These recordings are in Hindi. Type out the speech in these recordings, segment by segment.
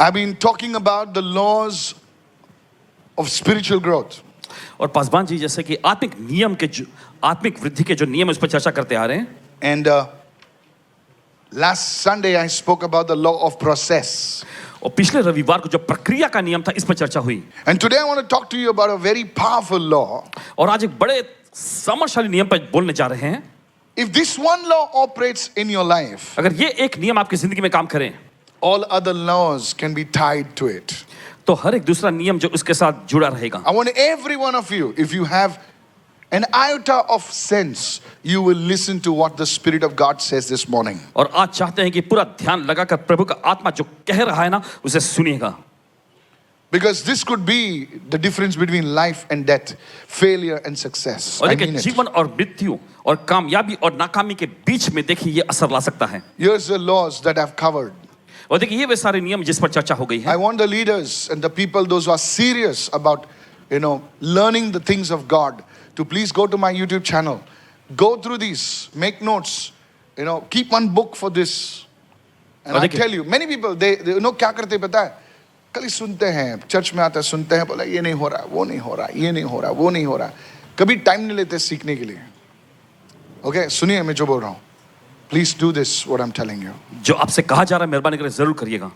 I've been talking about the laws of spiritual growth. और पासवान जी जैसे कि आत्मिक वृद्धि के जो नियम है उस पर चर्चा करते आ रहे हैं. And last Sunday I spoke about the law of process. और पिछले रविवार को जो प्रक्रिया का नियम था इस पर चर्चा हुई. And today I want to talk to you about a very powerful law. और आज एक बड़े समर्थशाली नियम पर बोलने जा रहे हैं. If this one law operates in your life, अगर ये एक नियम आपकी जिंदगी में काम करे, all other laws can be tied to it. तो हर एक दूसरा नियम जो उसके साथ जुड़ा रहेगा. I want every one of you, if you have an iota of sense, you will listen to what the Spirit of God says this morning. और आज चाहते हैं कि पूरा ध्यान लगाकर प्रभु का आत्मा जो कह रहा है ना उसे सुनिएगा. Because this could be the difference between life and death, failure and success. और I देखिए mean it. जीवन और मृत्यु और कामयाबी और नाकामी के बीच में देखिए ये असर ला सकता है. Here's the laws that I've covered. और देखिए ये वे सारे नियम जिस पर चर्चा हो गई है. I want the leaders and the people, those who are serious about, learning the things of God, to please go to my YouTube channel. Go through these, make notes, keep one book for this. And I tell you, many people, they क्या करते पता है? कल ही सुनते हैं, चर्च में आते हैं, सुनते हैं, बोला ये नहीं हो रहा, वो नहीं हो रहा, ये नहीं हो रहा, वो नहीं हो रहा. कभी टाइम नहीं लेते सीखने के लिए. Okay, सुनिए मैं जो बोल रहा हूँ. Please do this, what I'm telling you. जो आपसे कहा जा रहा है मेहरबानी करके जरूर करिएगा.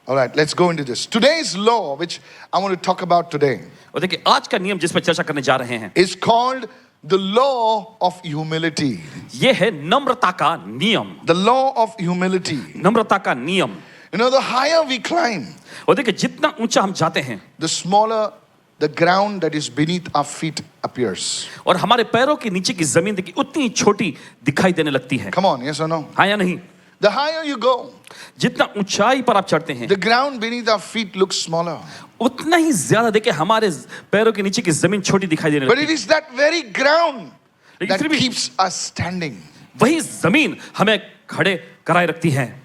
All right, let's go into this. Today's law, which I want to talk about today, और देखिए आज का नियम जिस पर चर्चा करने जा रहे हैं is called the law of humility. ये है नम्रता का नियम. The law of humility. नम्रता का नियम. The higher we climb, और देखिए जितना ऊंचा हम जाते हैं the smaller the ground that is beneath our feet appears. और हमारे पैरों के नीचे की जमीन देखिए उतनी छोटी दिखाई देने लगती है. Come on, yes or no? हाँ या नहीं? The higher you go, जितना ऊंचाई पर आप चढ़ते हैं the ground beneath our feet looks smaller. उतना ही ज्यादा देखिए हमारे पैरों के नीचे की जमीन छोटी दिखाई देने But लगती it is that very ground लेकिन that फिर भी keeps us standing. वही जमीन हमें खड़े कराए रखती है.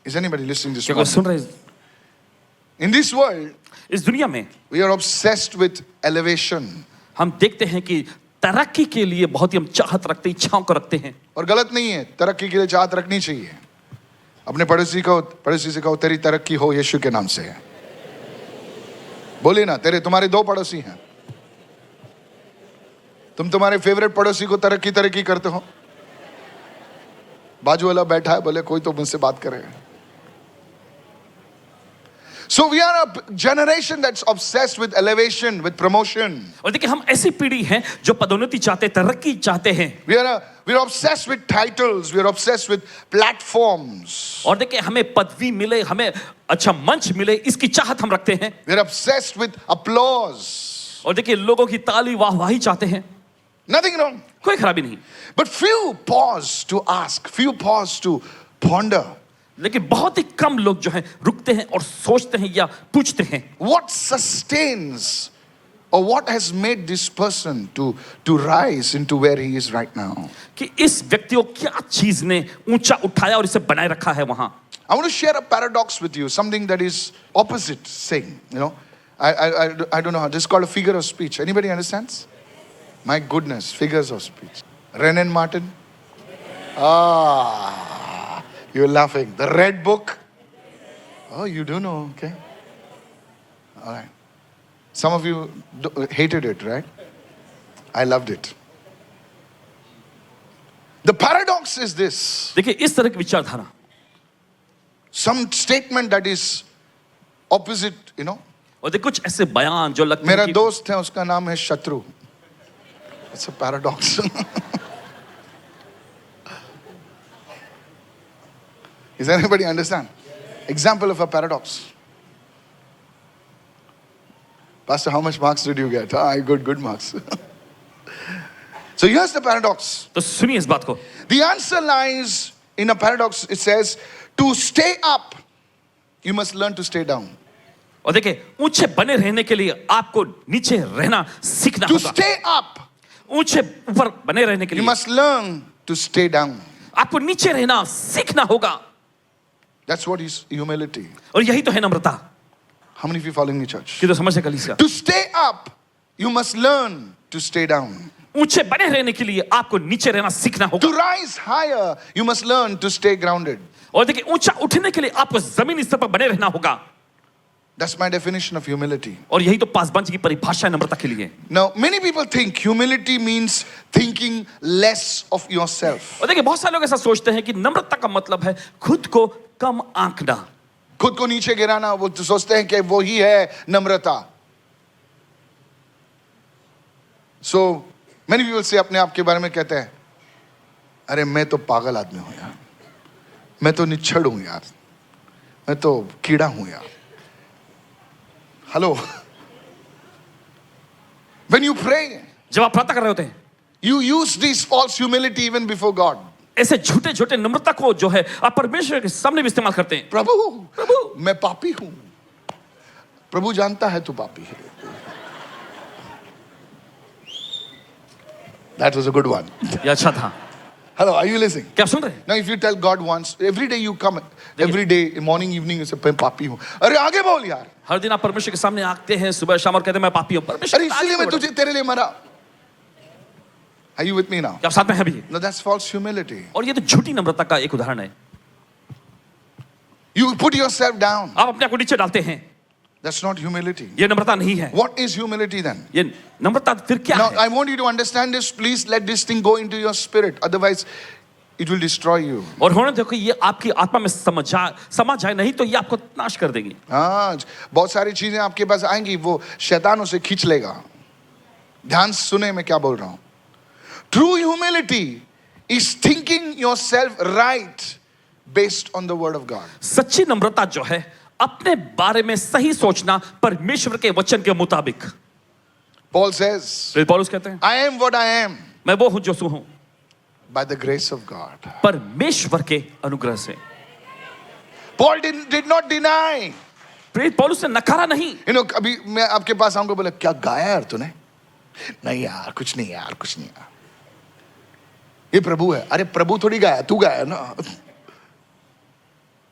Is anybody listening this क्या कोई morning? सुन रहे हैं? In this world, इस दुनिया में we are obsessed with elevation. हम देखते हैं कि तरक्की के लिए बहुत ही हम चाहत रखते हैं, इच्छाओं को रखते हैं. और गलत नहीं है, तरक्की के लिए चाहत रखनी चाहिए. अपने पड़ोसी से कहो तेरी तरक्की हो यीशु के नाम से. बोलिए ना, तुम्हारे 2 पड़ोसी हैं. तुम तुम्हारे फेवरेट पड़ोसी को तरक्की करते हो. बाजू वाला बैठा है, बोले कोई तो मुझसे बात करे. So we are a generation that's obsessed with elevation, with promotion. और देखिए हम ऐसी पीढ़ी हैं जो पदोन्नति चाहते, तरक्की चाहते हैं. We're obsessed with titles. We're obsessed with platforms. और देखिए हमें पदवी मिले, हमें अच्छा मंच मिले, इसकी चाहत हम रखते हैं. We're obsessed with applause. और देखिए लोगों की ताली वाहवाही चाहते हैं. Nothing wrong. कोई खराबी नहीं. But few pause to ask, few pause to ponder. लेकिन बहुत ही कम लोग जो हैं रुकते हैं और सोचते हैं या पूछते हैं What sustains or what has made this person to rise into where he is right now? कि इस व्यक्ति को क्या चीज ने ऊंचा उठाया और इसे बनाए रखा है वहां. I want to share a paradox with you, something that is opposite saying. I don't know how. This is called a figure of speech. Anybody understands? My goodness, figures of speech. Ren and Martin? You're laughing. The Red Book? Oh, you do know, okay. All right. Some of you hated it, right? I loved it. The paradox is this. देखिए इस तरह की विचारधारा, Some statement that is opposite, और देखिए कुछ ऐसे बयान जो लगते मेरा हैं कि दोस्त है, उसका नाम है शत्रु. It's a paradox. Does anybody understand? Example of a paradox. Pastor, how much marks did you get? I got good marks. So here's the paradox. तो सुनिए इस बात को. The answer lies in a paradox. It says, to stay up, you must learn to stay down. और देखिए ऊंचे बने रहने के लिए आपको नीचे रहना सीखना To होगा. stay up, ऊंचे ऊपर बने रहने के you लिए must learn to stay down. आपको नीचे रहना सीखना होगा. That's what is humility. और यही तो है नम्रता. How many of you following me, church? कि तो समझ से कलीसिया. To stay up, you must learn to stay down. ऊंचे बने रहने के लिए आपको नीचे रहना सीखना To होगा. rise higher, you must learn to stay grounded. और देखिए ऊंचा उठने के लिए आपको जमीनी स्तर पर बने रहना होगा। That's my definition of humility. और यही तो पासबंद की परिभाषा है नम्रता के लिए। Now, many people think humility means thinking less of yourself. और देखिए बहुत सारे लोग ऐसा सोचते हैं कि नम्रता का मतलब है खुद को कम आंकना, खुद को नीचे गिराना। वो तो सोचते हैं कि वो ही है नम्रता। So many people say अपने आप के बारे में कहते हैं, अरे मैं तो पागल आदमी हूं यार, मैं तो निच्छड़ हूं यार, मैं तो कीड़ा हूं यार। हेलो, when you pray, जब आप प्रार्थना कर रहे होते हैं you use this false humility even before God. ऐसे झूठे झूठे नम्रता को जो है आप परमेश्वर के सामने भी इस्तेमाल करते हैं। प्रभु मैं पापी हूं, प्रभु जानता है तू पापी है। That was a good one. ये अच्छा था। Hello, are you listening? क्या आप सुन रहे हैं? Now if you tell God once, every day you come, every day, morning, evening, you say मैं पापी हूं। अरे आगे बोल यार। हर दिन आप परमेश्वर के सामने आते हैं सुबह शाम और कहते हैं मैं पापी हूं। परमेश्वर अरे इसलिए मैं तुझे तेरे लिए मरा। Are you with me now? क्या आप साथ में हैं अभी? No, that's false humility. और ये तो झूठी नम्रता का एक उदाहरण है। You put yourself down. आप अपने आप को नीचे डालते हैं। That's not humility. ये नम्रता नहीं है। What is humility then? ये नम्रता फिर क्या Now, है? I want you to understand this. Please let this thing go into your spirit. Otherwise, it will destroy you. और होने देखो ये आपकी आत्मा में समा जाए नहीं तो ये आपको नाश कर देगी। हाँ, बहुत सारी चीजें आपके पास आएंगी, वो शैतान उसे खींच लेगा। ध्यान सुने मैं क्या बोल रहा हूं। True humility is thinking yourself right based on the word of God. सच्ची नम्रता जो है अपने बारे में सही सोचना परमेश्वर के वचन के मुताबिक। Paul says, पौलुस कहते हैं I am what I am मैं वो हूं जो सू हूं by the grace of God. परमेश्वर के अनुग्रह से। Paul did not deny. प्रेरित पौलुस ने नकारा नहीं। You know, अभी मैं आपके पास आऊंगा, बोला क्या गाया यार तूने? नहीं यार, कुछ नहीं यार, कुछ नहीं यार। ये प्रभु है। अरे प्रभु थोड़ी गाया, तू गाया ना।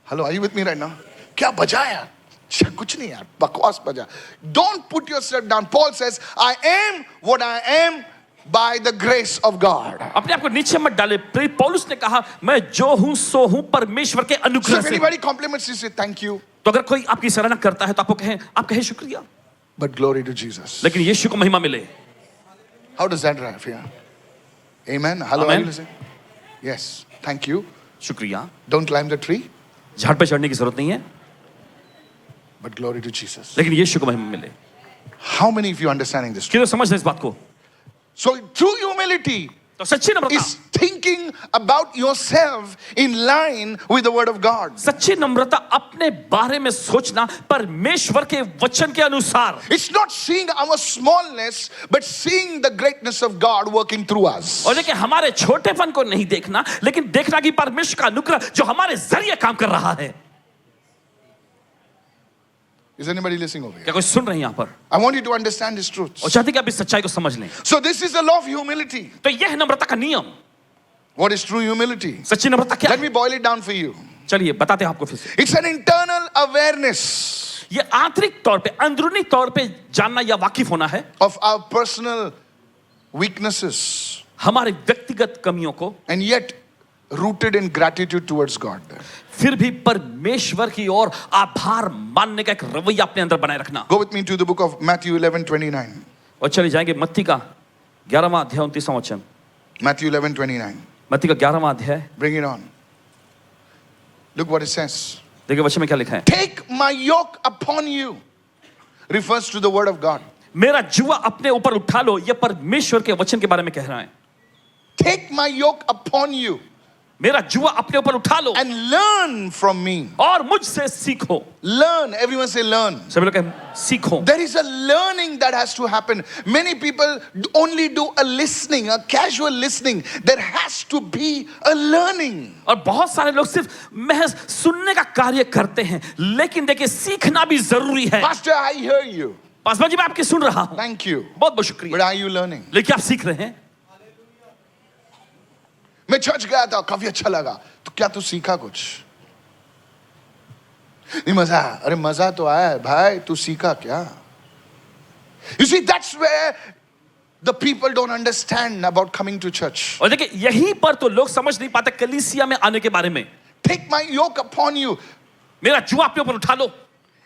Hello, are you with me right now? क्या बजाया? कुछ नहीं यार, बकवास बजा। Don't put yourself down. Paul says, I am what I am by the grace of God. अपने आप को नीचे मत डाले। प्रेरित पौलुस ने कहा मैं जो हूं सो हूं परमेश्वर के So अनुग्रह if से। anybody compliments you, say thank you. तो अगर कोई आपकी सराहना करता है तो आप कहें शुक्रिया। But glory to Jesus. लेकिन यीशु को महिमा मिले। How does that drive? Yeah. Amen. Hello, are Amen. you listening? Yes. Thank you. शुक्रिया। Don't climb the tree, झाड़ पे चढ़ने की जरूरत नहीं है, but glory to Jesus. लेकिन यीशु को महिमा मिले। How many of you are understanding this? क्यों समझ रहे इस बात को? So true humility तो सच्ची नम्रता is thinking about yourself in line with the word of God. सच्ची नम्रता अपने बारे में सोचना परमेश्वर के वचन के अनुसार। It's not seeing our smallness, but seeing the greatness of God working through us. और देखिए हमारे छोटेपन को नहीं देखना, लेकिन देखना कि परमेश्वर का अनुग्रह जो हमारे जरिए काम कर रहा है। Is anybody listening over here? क्या कोई सुन रहे हैं यहाँ पर? I want you to understand this truth. और चाहते कि आप इस सच्चाई को समझ लें। So this is the law of humility. तो यह है नम्रता का नियम। What is true humility? सच्ची नम्रता क्या Let है? me boil it down for you. चलिए बताते हैं आपको फिर से। It's an internal awareness ये आंतरिक तौर पे, अंदरूनी तौर पे जानना या वाकिफ होना है of our personal weaknesses, हमारे व्यक्तिगत कमियों को, and yet rooted in gratitude towards God. फिर भी परमेश्वर की ओर आभार मानने का एक रवैया अपने अंदर बनाए रखना। Go with me to the book of Matthew 11:29. और चले जाएंगे मत्ती का 11वां अध्याय 29वां वचन। Matthew 11:29. मत्ती का 11वां अध्याय, Bring it on. Look what it says. देखिए वचन में क्या लिखा है। Take my yoke upon you. Refers to the word of God. मेरा जुआ अपने ऊपर उठा लो, यह परमेश्वर के वचन के बारे में कह रहा है। Take my yoke upon you मेरा जुआ अपने ऊपर उठा लो and learn from me. और मुझसे सीखो। Learn. Everyone say learn. सभी लोग कहें सीखो। There is a learning that has to happen. Many people only do a listening, a casual listening. There has to be a learning. और बहुत सारे लोग सिर्फ महज सुनने का कार्य करते हैं, लेकिन देखिए सीखना भी जरूरी है। Pastor, I hear you. Paswan ji मैं आपकी सुन रहा हूं, Thank you. बहुत बहुत शुक्रिया, But are you learning? लेकिन आप सीख रहे हैं? मैं चर्च गया था, काफी अच्छा लगा। तो क्या तू सीखा कुछ? नहीं मजा आया। अरे मजा तो आया है भाई, तू सीखा क्या? You see, that's where the people don't understand about coming to church. और देखिए यहीं पर तो लोग समझ नहीं पाते कलीसिया में आने के बारे में। Take my yoke upon you मेरा जुआ अपने ऊपर उठा लो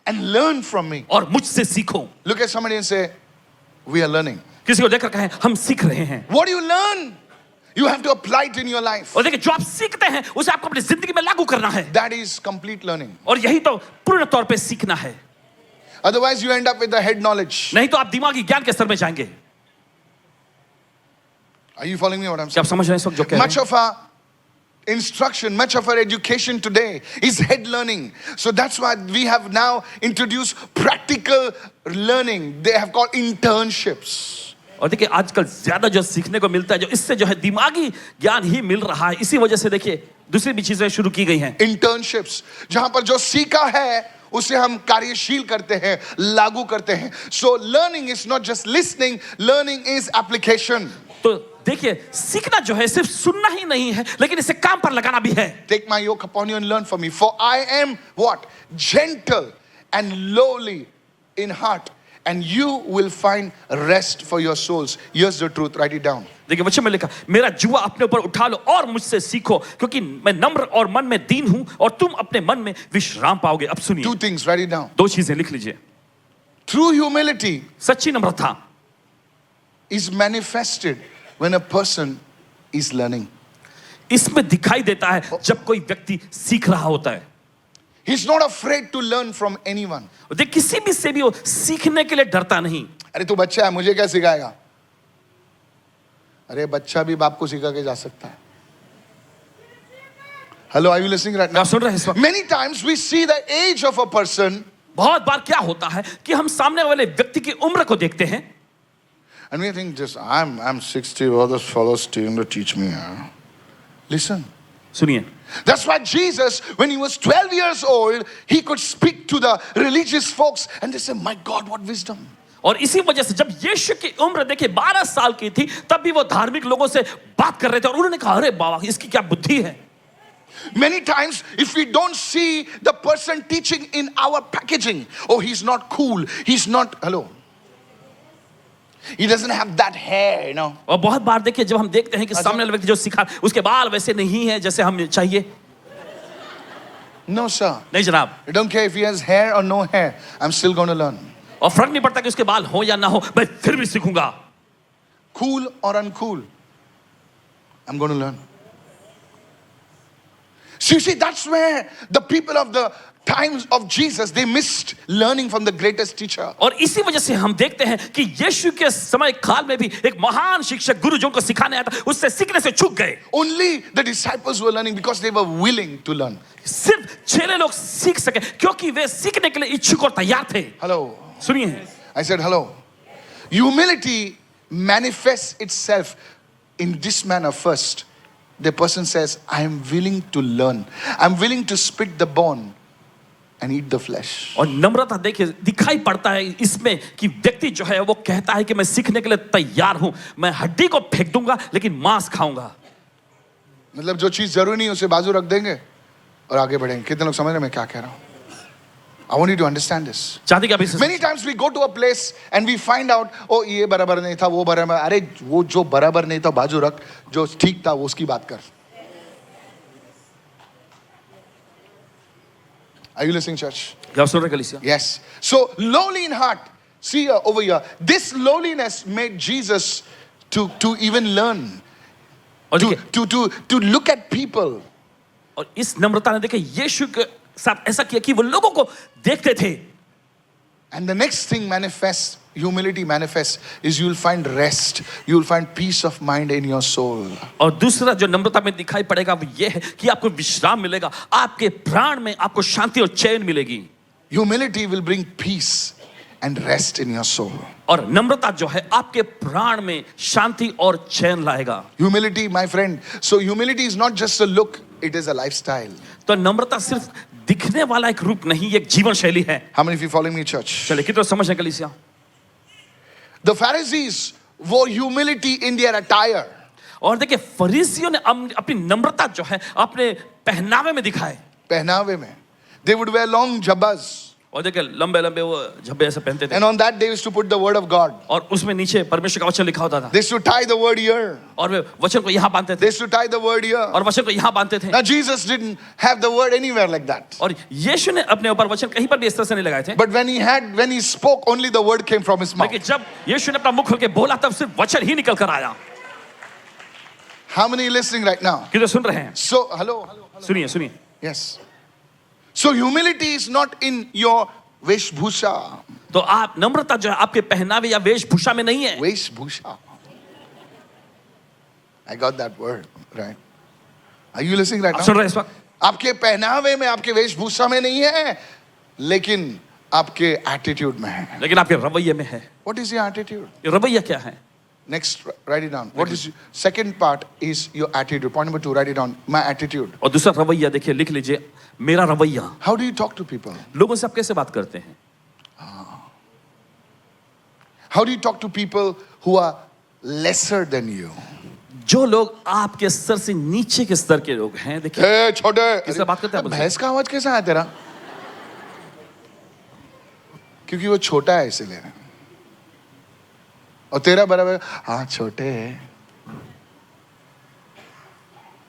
and learn from me. और मुझसे सीखो. Look at somebody and say, we are learning. किसी को देखकर कहें हम सीख रहे हैं. What do you learn? You have to apply it in your life. और देखिए जो आप सीखते हैं उसे आपको अपनी जिंदगी में लागू करना है. That is complete learning. और यही तो पूर्ण तौर पे सीखना है. Otherwise, you end up with the head knowledge. नहीं तो आप दिमागी ज्ञान के स्तर में जाएंगे. Are you following me what I'm क्या saying? आप समझ रहे हैं इस वक्त जो कह रहे Much हैं? of our instruction, much of our education today is head learning. So that's why we have now introduced practical learning. They have called internships. और देखिए आजकल ज्यादा जो सीखने को मिलता है जो इससे जो है दिमागी ज्ञान ही मिल रहा है. इसी वजह से देखिए दूसरी भी चीजें शुरू की गई हैं. Internships, जहां पर जो सीखा है उसे हम कार्यशील करते हैं, लागू करते हैं. So learning is not just listening, learning is application. तो देखिए सीखना जो है सिर्फ सुनना ही नहीं है लेकिन इसे काम पर लगाना भी है. Take my yoke upon you and learn from me, for I am what? Gentle and lowly in heart, and you will find rest for your souls. Here's the truth, write it down. देखिए वचन में लिखा मेरा जुआ अपने ऊपर उठा लो और मुझसे सीखो क्योंकि मैं नम्र और मन में दीन हूं और तुम अपने मन में विश्राम पाओगे. अब सुनिए 2 things, write it down. दो चीजें लिख लीजिए. True humility सच्ची नम्रता is manifested when a person is learning. इसमें दिखाई देता है जब कोई व्यक्ति सीख रहा होता है. He's not afraid to learn from anyone. देख किसी भी से भी वो सीखने के लिए डरता नहीं. अरे तू बच्चा है, मुझे क्या सिखाएगा? अरे बच्चा भी बाप को सिखा के जा सकता है. Hello, are you listening right now? आप सुन रहे हैं इस वक्त? Many times we see the age of a person बहुत बार क्या होता है कि हम सामने वाले व्यक्ति की उम्र को देखते हैं and we think just I'm 60, all this fellow Stephen to teach me. Listen. सुनिए That's why Jesus, when he was 12 years old, he could speak to the religious folks and they say, my God, what wisdom. और इसी वजह से जब यीशु की उम्र देखिए 12 साल की थी तब भी वो धार्मिक लोगों से बात कर रहे थे और उन्होंने कहा अरे बाबा इसकी क्या बुद्धि है. Many times, if we don't see the person teaching in our packaging, oh, he's not cool, he's not, hello, he doesn't have that hair, you know. और बहुत बार देखिए जब हम देखते हैं कि सामने वाला व्यक्ति जो सिखा उसके बाल वैसे नहीं है जैसे हम चाहिए. No, sir. नहीं जनाब. I don't care if he has hair or no hair, I'm still going to learn. और फर्क नहीं पड़ता कि उसके बाल हो या ना हो मैं फिर भी सीखूंगा. Cool or uncool, I'm going to learn. So you see, that's where the people of the times of Jesus, they missed learning from the greatest teacher. और इसी वजह से हम देखते हैं कि यीशु के समय काल में भी एक महान शिक्षक गुरु जो उनको सिखाने आया था उससे सीखने से चूक गए. Only the disciples were learning because they were willing to learn. सिर्फ चेले लोग सीख सके क्योंकि वे सीखने के लिए इच्छुक और तैयार थे. Hello. सुनिए I said hello. Humility manifests itself in this manner first. The person says, I am willing to learn. I'm willing to spit the bone and eat the flesh. और नम्रता देखिए दिखाई पड़ता है इसमें कि व्यक्ति जो है वो कहता है कि मैं सीखने के लिए तैयार हूं. मैं हड्डी को फेंक दूंगा लेकिन मांस खाऊंगा. मतलब जो चीज जरूरी नहीं उसे बाजू रख देंगे और आगे बढ़ेंगे. कितने लोग समझ रहे हैं मैं क्या कह रहा हूं? I want you to understand this. चाहते कि अभी Many times we go to a place and we find out, oh ये बराबर नहीं था, वो बराबर. अरे वो जो बराबर नहीं था बाजू रख, जो ठीक था वो उसकी बात कर. Are you listening, church? क्या सुन रहे कलीसिया? Yes. So lowly in heart. See over here. This lowliness made Jesus to even learn. और देखिए To look at people. और इस नम्रता ने देखिए यीशु के साथ ऐसा किया कि वो लोगों को देखते थे. And the next thing manifests, humility manifests, is you will find rest. You will find peace of mind in your soul. और दूसरा जो नम्रता में दिखाई पड़ेगा वो ये है कि आपको विश्राम मिलेगा. आपके प्राण में आपको शांति और चैन मिलेगी. Humility will bring peace and rest in your soul. और नम्रता जो है आपके प्राण में शांति और चैन लाएगा. Humility, my friend. So humility is not just a look, it is a lifestyle. तो नम्रता सिर्फ दिखने वाला एक रूप नहीं एक जीवन शैली है. How many of you following me, church? चलिए कितना समझ है कलीसिया? The Pharisees wore humility in their attire. और देखिए फरीसियों ने अपनी नम्रता जो है अपने पहनावे में दिखाए. पहनावे में. They would wear long jabbas. और देखिए लंबे लंबे वो झब्बे ऐसे पहनते थे And on that they used to put the word of God. और उसमें नीचे परमेश्वर का वचन लिखा होता था They used to tie the word here. और वे वचन को यहाँ बांधते They थे used to tie the word here. और वचन को यहाँ बांधते थे Now Jesus didn't have the word anywhere like that. और यीशु ने अपने ऊपर वचन कहीं पर भी इस तरह से नहीं लगाए थे But when he spoke, only the word came from his mouth. लेकिन जब यीशु ने अपना मुख खोल के बोला तब सिर्फ वचन ही निकल कर आया How many are listening right now? किधर सुन रहे हैं So, hello. सुनिए सुनिए Yes. So humility is not in your veshbhusha. तो आप नम्रता जो है आपके पहनावे या वेशभूषा में नहीं है Veshbhusha. I got that word, right? Are you listening right आप now? सुन रहे हैं इस वक्त आपके पहनावे में, आपके वेशभूषा में नहीं है, लेकिन आपके एटीट्यूड में है. लेकिन आपके रवैये में है What is your attitude? ये रवैया क्या है Next, write it down. What is second part is your attitude. Point number 2, write it down. My attitude. और दूसरा रवैया देखिए लिख लीजिए मेरा रवैया How do you talk to people? लोगों से आप कैसे बात करते हैं How do you talk to people who are lesser than you? जो लोग आपके स्तर से नीचे के स्तर के लोग हैं देखिए ए छोटे, किससे बात करते हैं आप भैंस का आवाज कैसा है तेरा? क्योंकि वो छोटा है इसीलिए. और तेरा बराबर हाँ छोटे है.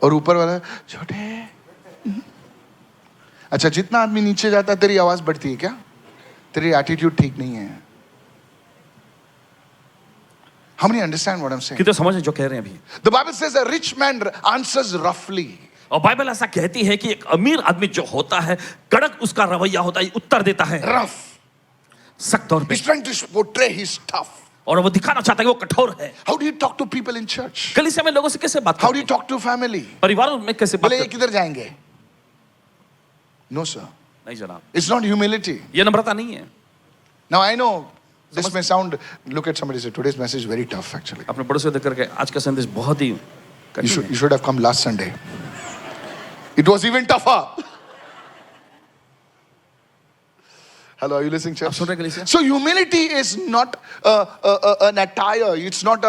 और ऊपर वाला छोटे है. अच्छा, जितना आदमी नीचे जाता है तेरी आवाज बढ़ती है क्या? तेरी एटीट्यूड ठीक नहीं है. How many understand what I'm saying? कितने समझ जो कह रहे हैं अभी The Bible says a rich man answers roughly. और बाइबल ऐसा कहती है कि एक अमीर आदमी जो होता है कड़क उसका रवैया होता है उत्तर देता है Rough. सख्त तौर पे He's trying to portray he's tough. और वो दिखाना चाहता है कि वो कठोर है How do you talk to people in church? कलीसिया में लोगों से कैसे बात How do करते you talk to family? हैं परिवारों में कैसे बात बोले ये करते किधर जाएंगे? No sir. हैं? नहीं जनाब It's not humility. ये नम्रता नहीं है Now I know this may sound, look at somebody say today's message is very tough actually. अपने पड़ोसी को देख करके आज का संदेश बहुत ही You कठिन है। should have come last Sunday. It was even tougher. Hello, are you listening, आप church? सुन रहे हैं कलीसिया So humility is not an attire. It's not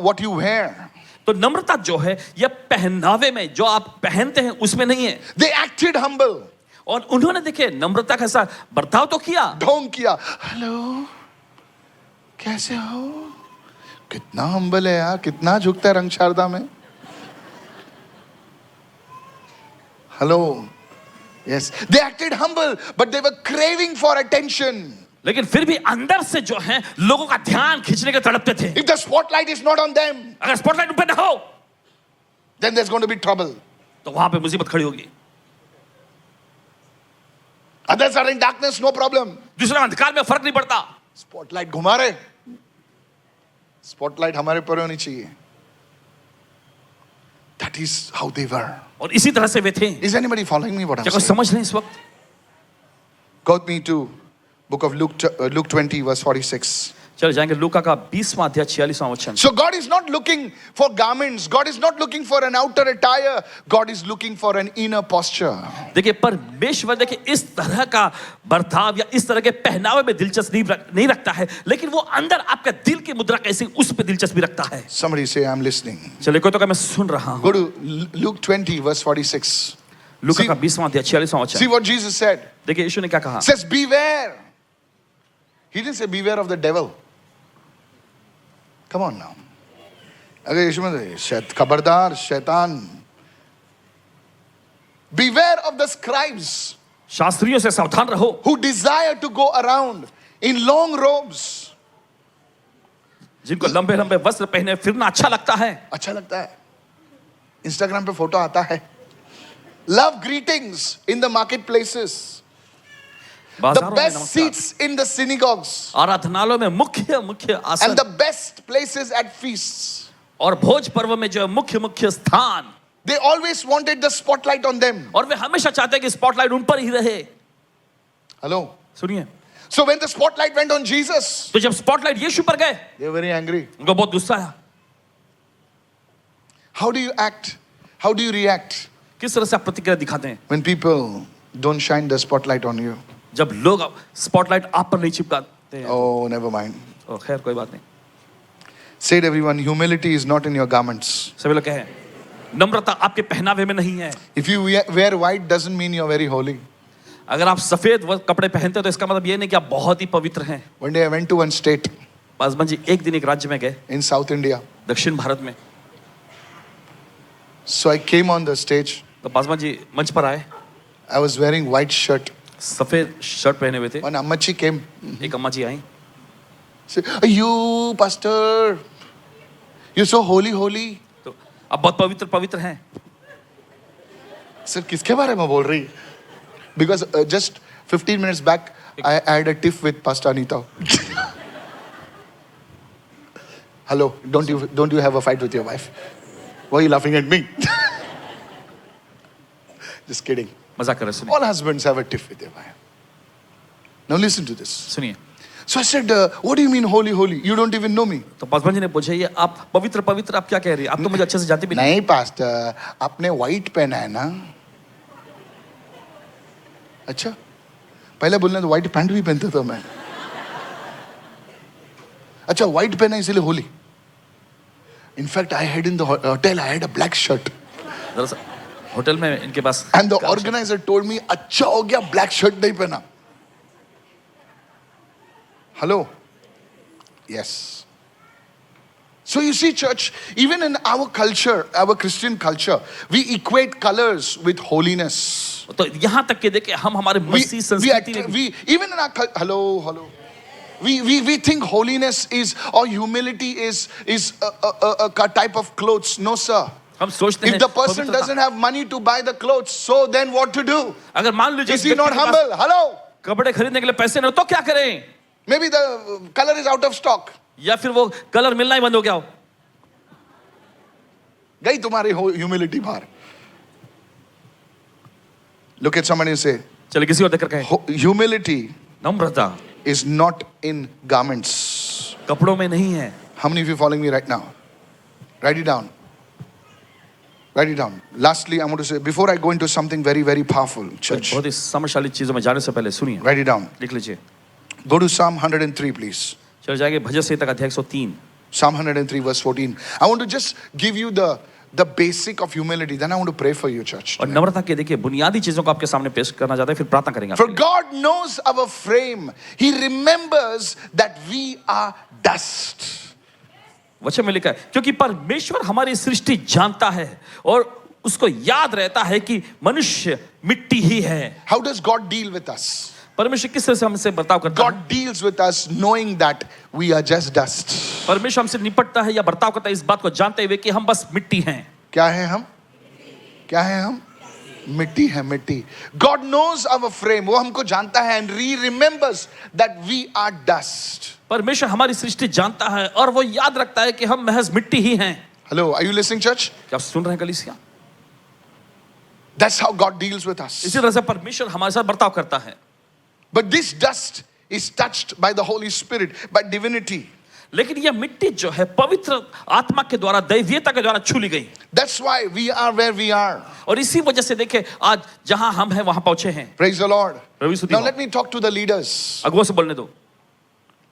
what you wear. तो नम्रता जो है यह पहनावे में जो आप पहनते हैं उसमें नहीं है They acted humble. और उन्होंने देखे नम्रता का ऐसा बर्ताव तो किया ढोंग किया. हेलो, कैसे हो? कितना हम्बल है यार, कितना झुकता है रंग शारदा में. Hello. Yes, they acted humble, but they were craving for attention. लेकिन फिर भी अंदर से जो है लोगों का ध्यान खींचने के तड़पते थे If the spotlight is not on them, अगर स्पॉटलाइट उन पे ना हो then there's going to be trouble. तो वहां पे मुसीबत खड़ी होगी Others are in darkness, no problem. दूसरा अंधकार में फर्क नहीं पड़ता Spotlight घुमा रहे. Spotlight हमारे पर होनी चाहिए. That is how they were. और इसी तरह से वे थे Is anybody following me what I'm क्या कोई saying? समझ रहे हैं इस वक्त Go with me to book of Luke 20 verse 46. चलो जाएंगे लूका का 20वां अध्याय 46वां वचन So God is not looking for garments. God is not looking for an outer attire. God is looking for an inner posture. देखिए परमेश्वर देखिए इस तरह का बर्ताव या इस तरह के पहनावे में दिलचस्पी नहीं रखता है लेकिन वो अंदर आपका दिल की मुद्रा कैसी उस पे दिलचस्पी रखता है Somebody say I'm listening. चलिए कोई तो क्या मैं सुन रहा हूँ Go to Luke 20 verse 46. Luka See- का 20वां अध्याय 46वां See वचन what Jesus said. देखिए यीशु ने क्या कहा Says beware. He didn't say beware of the devil. Come on now. अगर यीशु में खबरदार शैतान. Beware of the scribes शास्त्रियों से सावधान रहो who desire to go around in long robes. जिनको लंबे लंबे वस्त्र पहने फिरना अच्छा लगता है अच्छा लगता है. Instagram पे फोटो आता है. Love greetings in the marketplaces. The बाजारों में best नमस्कार seats in the synagogues. आराधनालयों में मुख्य मुख्य आसन And the best places at feasts. और भोज पर्व में जो है मुख्य मुख्य स्थान They always wanted the spotlight on them. और वे हमेशा चाहते हैं कि स्पॉटलाइट उन पर ही रहे Hello. सुनिए So when the spotlight went on Jesus, तो जब स्पॉटलाइट यीशु पर गए they were very angry. उनको बहुत गुस्सा आया How do you act? How do you react किस तरह से आप प्रतिक्रिया दिखाते हैं when people don't shine the spotlight on you? जब लोग स्पॉटलाइट आप पर नहीं चिपकाते हैं Oh, never mind. तो खैर कोई बात नहीं Say it everyone, humility is not in your garments. सभी लोग कहें नम्रता आपके पहनावे में नहीं है If you wear white doesn't mean you're very holy. अगर आप सफेद कपड़े पहनते हो तो इसका मतलब ये नहीं कि आप बहुत ही पवित्र हैं। One day I went to one state Paswan ji एक दिन एक राज्य में गए in South India. दक्षिण भारत में। So I came on the stage. तो पासवान जी मंच पर आए, I was wearing white shirt. सफेद शर्ट पहने हुए थे। One Ammachi came. एक अम्मा जी आई, Said, you pastor, you're so holy. तो आप बहुत पवित्र पवित्र हैं। Sir, किसके बारे में बोल रही? Because just 15 minutes back, I had a tiff with Pastor Anita. Hello, don't you have a fight with your wife? Why are you laughing at me? Just kidding. मजाक कर रहे, सुनिए All husbands have a tiff with their wife. Now listen to this. सुनिए। So I said, what do you mean holy? You don't even know me. तो पासवान जी ने पूछा, ये आप पवित्र पवित्र आप क्या कह रही है? आप तो मुझे अच्छे से जानते भी नहीं। नहीं पास्टर, आपने white पहना है ना? अच्छा, पहले बोलने तो white पैंट भी पहनता था मैं। अच्छा, white पहना इसलिए Holi. In fact, I had in the hotel, I had a black shirt. दरअसल होटल में इनके पास And the organizer told me, अच्छा हो गया black shirt नहीं पहना। Hello? Yes. So you see, church, even in our culture, our Christian culture, we equate colors with holiness. तो यहाँ तक के देखे हम हमारे मसीही संस्कृति में We even in our hello. We think holiness is or humility is a type of clothes. No, sir. हम सोचते हैं If the person doesn't have money to buy the clothes, so then what to do? अगर मान लीजिए Is he not humble? Hello? कपड़े खरीदने के लिए पैसे नहीं हो तो क्या करें? Maybe the color is out of stock. या फिर वो कलर मिलना ही बंद हो गया हो। गई तुम्हारी humility बाहर. Look at somebody and say, चलिए किसी और देखकर कहें, humility Namrata is not in garments. कपड़ों में नहीं है। How many of you following me right now? Write it down. Write it down. Lastly, I want to say, before I go into something very, very powerful, church, बहुत ही समझशाली चीजों में जाने से पहले सुनिए, write it down. लिख लीजिए। Go to Psalm 103, please. चलो जाएंगे भजन संहिता का अध्याय 103। Psalm 103, verse 14. I want to just give you the basic of humility. Then I want to pray for you, church. और नम्रता के देखिए बुनियादी चीजों को आपके सामने पेश करना चाहते हैं, फिर प्रार्थना करेंगे। For God knows our frame. He remembers that we are dust. वचन में लिखा है, क्योंकि परमेश्वर हमारी सृष्टि जानता है और उसको याद रहता है कि मनुष्य मिट्टी ही है। How does God deal with us? परमेश्वर किस तरह से हमसे बर्ताव करता है? God deals with us knowing that we are just dust. परमेश्वर हमसे निपटता है या बर्ताव करता है इस बात को जानते हुए कि हम बस मिट्टी हैं। क्या है हम? क्या है हम? मिट्टी है, मिट्टी. God knows our frame. वो हमको जानता है and He remembers that we are dust. परमेश्वर हमारी सृष्टि जानता है और वो याद रखता है कि हम महज मिट्टी ही हैं। Hello, are you listening, church? क्या आप सुन रहे हैं कलीसिया? That's how God deals with us. इसी तरह से परमेश्वर हमारे साथ बर्ताव करता है। But this dust is touched by the Holy Spirit, by divinity. लेकिन यह मिट्टी जो है पवित्र आत्मा के द्वारा, दैवीयता के द्वारा छू ली गई। That's why we are where we are. और इसी वजह से देखे आज जहां हम हैं वहां पहुंचे हैं। Praise the Lord. प्रभु स्तुति Now हो। let me talk to the leaders. अगुओं से बोलने दो।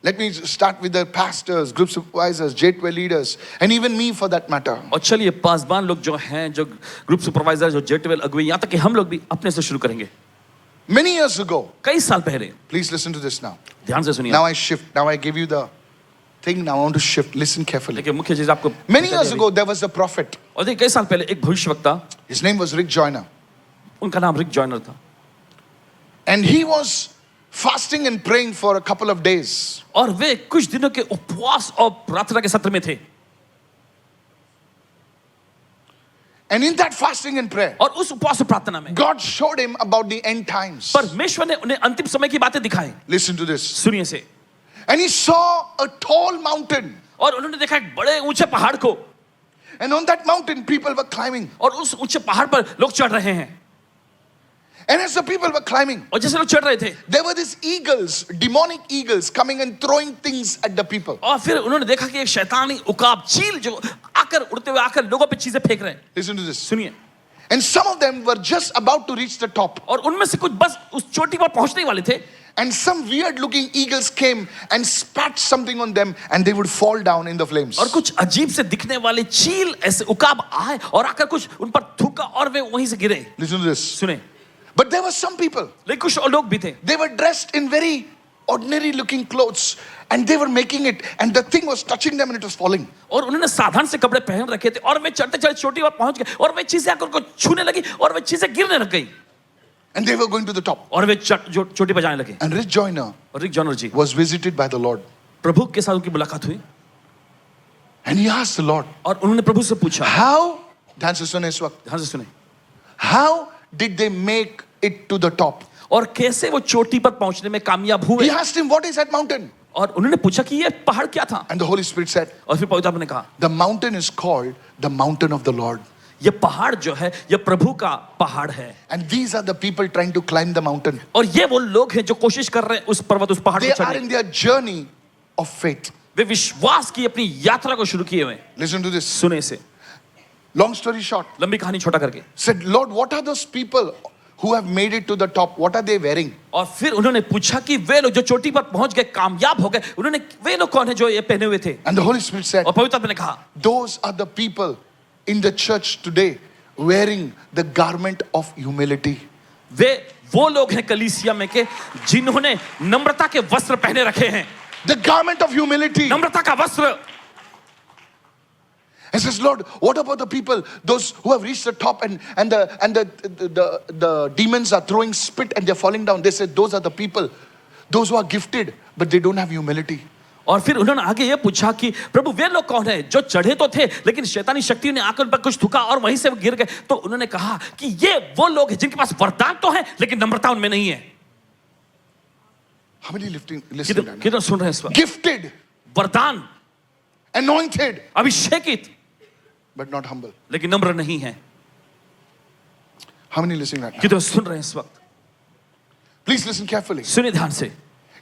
Let me start with the pastors, group supervisors, J12 leaders, and even me for that matter. और चलिए पासबान लोग जो हैं, जो ग्रुप सुपरवाइजर, जो J12 अगुवे, यहाँ तक कि हम लोग भी अपने से शुरू करेंगे। Many years ago, कई साल पहले, please listen to this now. ध्यान से सुनिए। Now I shift. Now I give you the thing. Now I want to shift. Listen carefully. देखिए मुख्य चीज आपको। Many years ago, there was a prophet. और देखिए कई साल पहले एक भविष्यवक्ता, His name was Rick Joyner. उनका नाम रिक जॉयनर था। And he was fasting and praying for a couple of days. और वे कुछ दिनों के उपवास और प्रार्थना के सत्र में थे। And in that fasting and prayer, और उस उपवास और प्रार्थना में God showed him about the end times. परमेश्वर ने उन्हें अंतिम समय की बातें दिखाई। Listen to this. सुनिए से। And he saw a tall mountain. और उन्होंने देखा एक बड़े ऊंचे पहाड़ को, And on that mountain, people were climbing. और उस ऊंचे पहाड़ पर लोग चढ़ रहे हैं। And as the people were climbing, और जैसे लोग चढ़ रहे थे, there were these eagles, demonic eagles, coming and throwing things at the people. और फिर उन्होंने देखा कि एक शैतानी उकाब चील जो आकर उड़ते हुए आकर लोगों पे चीजें फेंक रहे हैं। Listen to this. सुनिए। And some of them were just about to reach the top. और उनमें से कुछ बस उस चोटी पर पहुंचने ही वाले थे। And some weird looking eagles came and spat something on them and they would fall down in the flames. और कुछ अजीब से दिखने वाले चील ऐसे उकाब आए और आकर कुछ उन पर थूका और वे वहीं से गिरे। Listen to this. सुने। But there were some people, लेकिन कुछ और लोग भी थे, they were dressed in very ordinary looking clothes and they were making it and the thing was touching them and it was falling. और उन्होंने साधारण से कपड़े पहन रखे थे और वे चढ़ते चढ़ते चोटी पर पहुंच गए और वे चीजें आकर उनको छूने लगी और वे चीजें गिरने लग गई And they were going to the top. और वे चोटी पर जाने लगे. And Rich Joyner और Rick Joyner ji was visited by the Lord. प्रभु के साथ उनकी मुलाकात हुई And he asked the Lord, और उन्होंने प्रभु से पूछा, how, ध्यान से सुने इस वक्त, ध्यान से सुने, how did they make it to the top? और कैसे वो चोटी पर पहुंचने में कामयाब He हुए. asked him, what is that mountain? और उन्होंने पूछा कि ये पहाड़ क्या था. And the Holy Spirit said, और फिर पवित्र आत्मा ने कहा, the mountain is called the mountain of the Lord. ये पहाड़ जो है ये प्रभु का पहाड़ है. And these are the people trying to climb the mountain. और ये वो लोग हैं जो कोशिश कर रहे हैं उस पर्वत, उस पहाड़ They पर are चढ़ने. in their journey of faith. वे विश्वास की अपनी यात्रा को शुरू किए हुए. Listen to this. सुने इसे, Long story short, लंबी कहानी छोटा करके. said, Lord, what are those people who have made it to the top? What are they wearing? और फिर उन्होंने पूछा कि वे लोग जो चोटी पर पहुंच गए, कामयाब हो गए, उन्होंने वे लोग कौन है जो ये पहने हुए थे. And the Holy Spirit said, और पवित्र आत्मा ने कहा, those are the people in the church today wearing the garment of humility. वे वो लोग हैं कलीसिया में के जिन्होंने नम्रता के वस्त्र पहने रखे हैं. The garment of humility. नम्रता का वस्त्र. And says, Lord, what about the people, those who have reached the top and the demons are throwing spit and they're falling down? They said, those are the people, those who are gifted, but they don't have humility. और फिर उन्होंने आगे ये पूछा कि प्रभु वे लोग कौन है जो चढ़े तो थे लेकिन शैतानी शक्तियों ने आकर उन पर कुछ थूका और वहीं से वो गिर गए. तो उन्होंने कहा कि ये वो लोग हैं जिनके पास वरदान तो है लेकिन नम्रता उनमें नहीं है. How many listen? किधर सुन रहे हैं इस वक्त? Gifted, वरदान, anointed, अभिषेकित, but not humble. लेकिन नम्र नहीं है. How many listening right now? किधर सुन रहे हैं इस वक्त? Please listen carefully. सुनिए ध्यान से.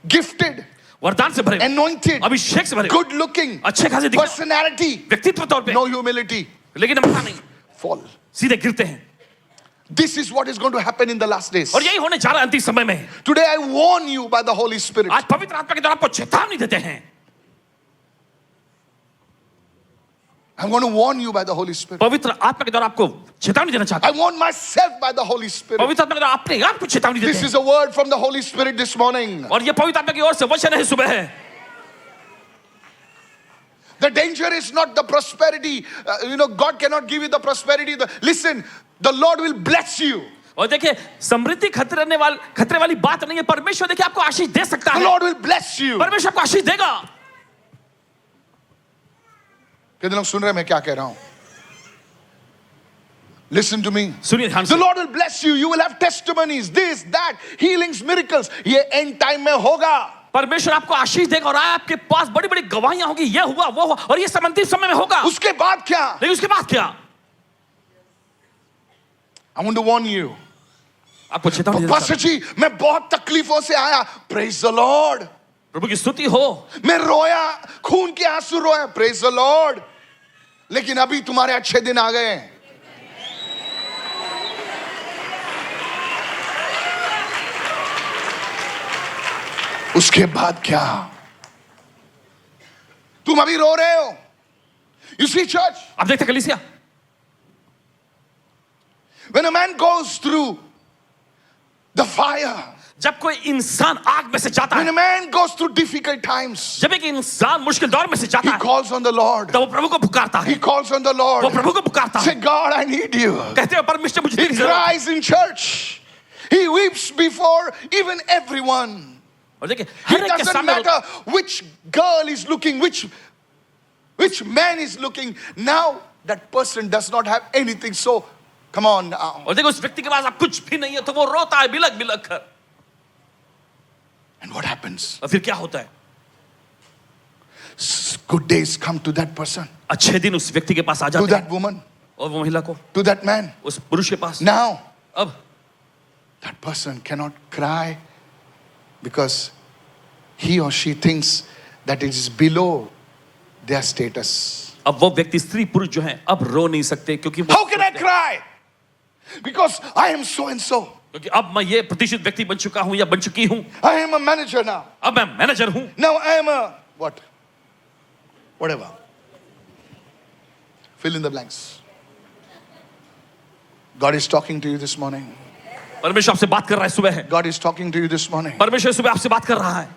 Gifted, वरदान से भरे, anointed, अभिषेक से भरे, good looking, अच्छे खासे दिखते, personality, व्यक्तित्व तौर पे, no humility, लेकिन नम्रता नहीं, fall. सीधे गिरते हैं. This is what is going to happen in the last days. और यही होने जा रहा है अंतिम समय में. Today I warn you by the Holy Spirit. आज पवित्र आत्मा के द्वारा आपको चेतावनी देते हैं. I'm going to warn you by the Holy Spirit. पवित्र आत्मा के द्वारा आपको चेतावनी देना चाहता I हूं. warn myself by the Holy Spirit. पवित्र आत्मा के द्वारा अपने आप को चेतावनी देते This हैं. is a word from the Holy Spirit this morning. और ये पवित्र आत्मा की ओर से वचन है सुबह है. The danger is not the prosperity. God cannot give you the prosperity. Listen, the Lord will bless you. और देखिए समृद्धि खतरे वाली बात नहीं है. परमेश्वर देखिए आपको आशीष दे सकता The है. Lord will bless you. परमेश्वर आपको आशीष देगा. कितने लोग सुन रहे हैं मैं क्या कह रहा हूं? Listen to me. सुनिए ध्यान The से. Lord will bless you. You will have testimonies, this, that, healings, miracles. ये end time में होगा. परमेश्वर आपको आशीष देगा और आपके पास बड़ी बड़ी गवाहियां होगी. ये हुआ वो हुआ और ये सब अंतिम समय में होगा. उसके बाद क्या? लेकिन उसके बाद क्या? I want to warn you. आपको चेतावनी देना पास्टर जी, मैं बहुत तकलीफों से आया. Praise the Lord. प्रभु की स्तुति हो. मैं रोया, खून के आंसू रोया. Praise the Lord. लेकिन अभी तुम्हारे अच्छे दिन आ गए हैं. उसके बाद क्या? तुम अभी रो रहे हो. You see, church, आप देखते कलीसिया, when a man goes through the fire, जब कोई इंसान आग में से जाता when है, a man goes through difficult times, जब एक इंसान मुश्किल दौर में से जाता he है, calls on the Lord. तो वो प्रभु को पुकारता है. He calls on the वो Lord. प्रभु को पुकारता Say, है. God, I need you. कहते हैं परमेश्वर मुझे He तेरी जरूरत है. cries in church. He weeps before even everyone. और देखिए It हर एक के doesn't सामने matter which girl is looking, which man is looking. Now that person does not have anything. So come on now. और देखो उस व्यक्ति के पास अब कुछ भी नहीं है तो वो रोता है बिलख बिलख कर. And what happens? और फिर क्या होता है? Good days come to that person, अच्छे दिन उस व्यक्ति के पास आ to जाते that हैं woman, और वो महिला को, to that man. उस पुरुष के पास. Now अब that person cannot cry because he or she thinks that it is below their status. अब वो व्यक्ति स्त्री पुरुष जो हैं अब रो नहीं सकते क्योंकि वो How can I cry? Because I am so and so. क्योंकि अब मैं ये प्रतिष्ठित व्यक्ति बन चुका हूं या बन चुकी हूं. I am a manager now. अब मैं मैनेजर हूं. Now I am a what? Whatever. Fill in the blanks. God is talking to you this morning. परमेश्वर आपसे बात कर रहा है सुबह है। God is talking to you this morning. परमेश्वर सुबह आपसे बात कर रहा है।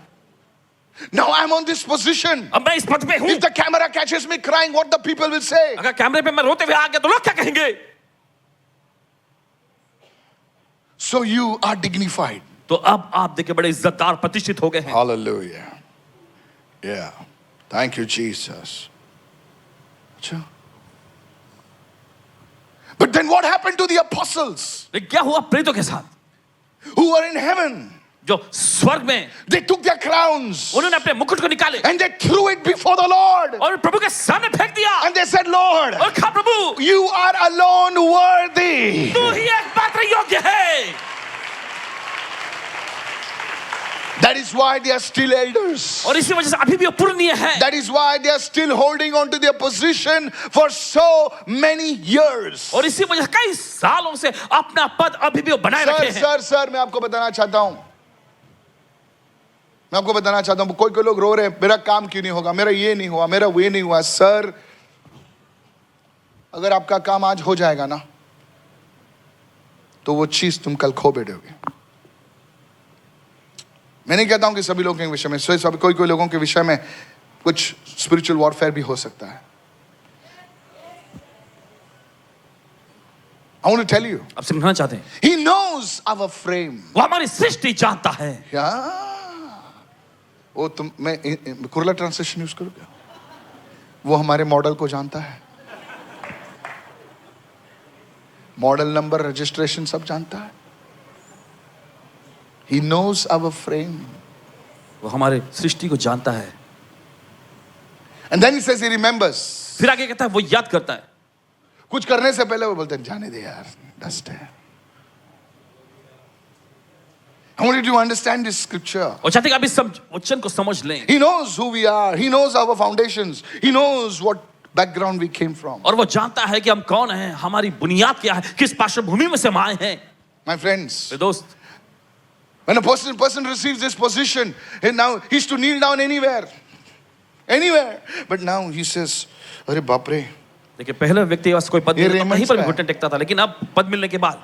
Now I'm on this position. अब मैं इस पद पे हूँ। If the camera catches me crying, what the people will say? अगर कैमरे पे मैं रोते हुए आ गया तो लोग क्या कहेंगे? So you are dignified. तो अब आप देखिए बड़े इज्जतदार प्रतिष्ठित हो गए हैं। Hallelujah. Yeah. Thank you, Jesus. अच्छा. But then what happened to the apostles लेकिन क्या हुआ प्रेरितों के साथ who were in heaven? जो स्वर्ग में? They took their crowns उन्होंने अपने मुकुट को निकाले and they threw it before the Lord. और प्रभु के सामने फेंक दिया And they said, Lord, और कहा प्रभु you are alone worthy. तू ही एकमात्र योग्य है। That is why they are still elders. और इसी वजह से अभी भी वो पूर्णीय है। That is why they are still holding on to their position for so many years. और इसी वजह से कई सालों से अपना पद अभी भी वो बनाए रखे हैं। सर मैं आपको बताना चाहता हूं, मैं आपको बताना चाहता हूं, कोई लोग रो रहे हैं, मेरा काम क्यों नहीं होगा, मेरा ये नहीं हुआ, मेरा वो नहीं हुआ। सर, अगर आपका काम आज हो जाएगा ना, तो वो चीज तुम कल खो बैठोगे। मैं नहीं कहता हूं कि सभी लोगों के विषय में, सभी कोई लोगों के विषय में कुछ स्पिरिचुअल वॉरफेयर भी हो सकता है। I want to tell you, अब समझना चाहते हैं He knows our frame. वो हमारी सृष्टि जानता है। वो तुम मैं कुरला ट्रांसलेशन यूज करूँ क्या? वो हमारे मॉडल को जानता है, मॉडल नंबर, रजिस्ट्रेशन सब जानता है। He knows our frame. वो हमारे सृष्टि को जानता है। And then he says he remembers. फिर आगे कहता है वो याद करता है। कुछ करने से पहले वो बोलते हैं जाने दे यार, डस्ट है। I want you to understand this scripture. और चाहते हैं कि आप इस वचन को समझ लें। He knows who we are. He knows our foundations. He knows what background we came from. और वो जानता है कि हम कौन हैं, हमारी बुनियाद क्या है, किस पार्श्वभूमि में से हम आए हैं। My friends, मेरे दोस्त, when a person receives this position, and now he's to kneel down anywhere. But now he says, अरे बाप रे, देखिए पहले व्यक्ति बस कोई पद ये मिलता तो कहीं पर भी रेमंड्स का घुटने टेकता था, लेकिन अब पद मिलने के बाद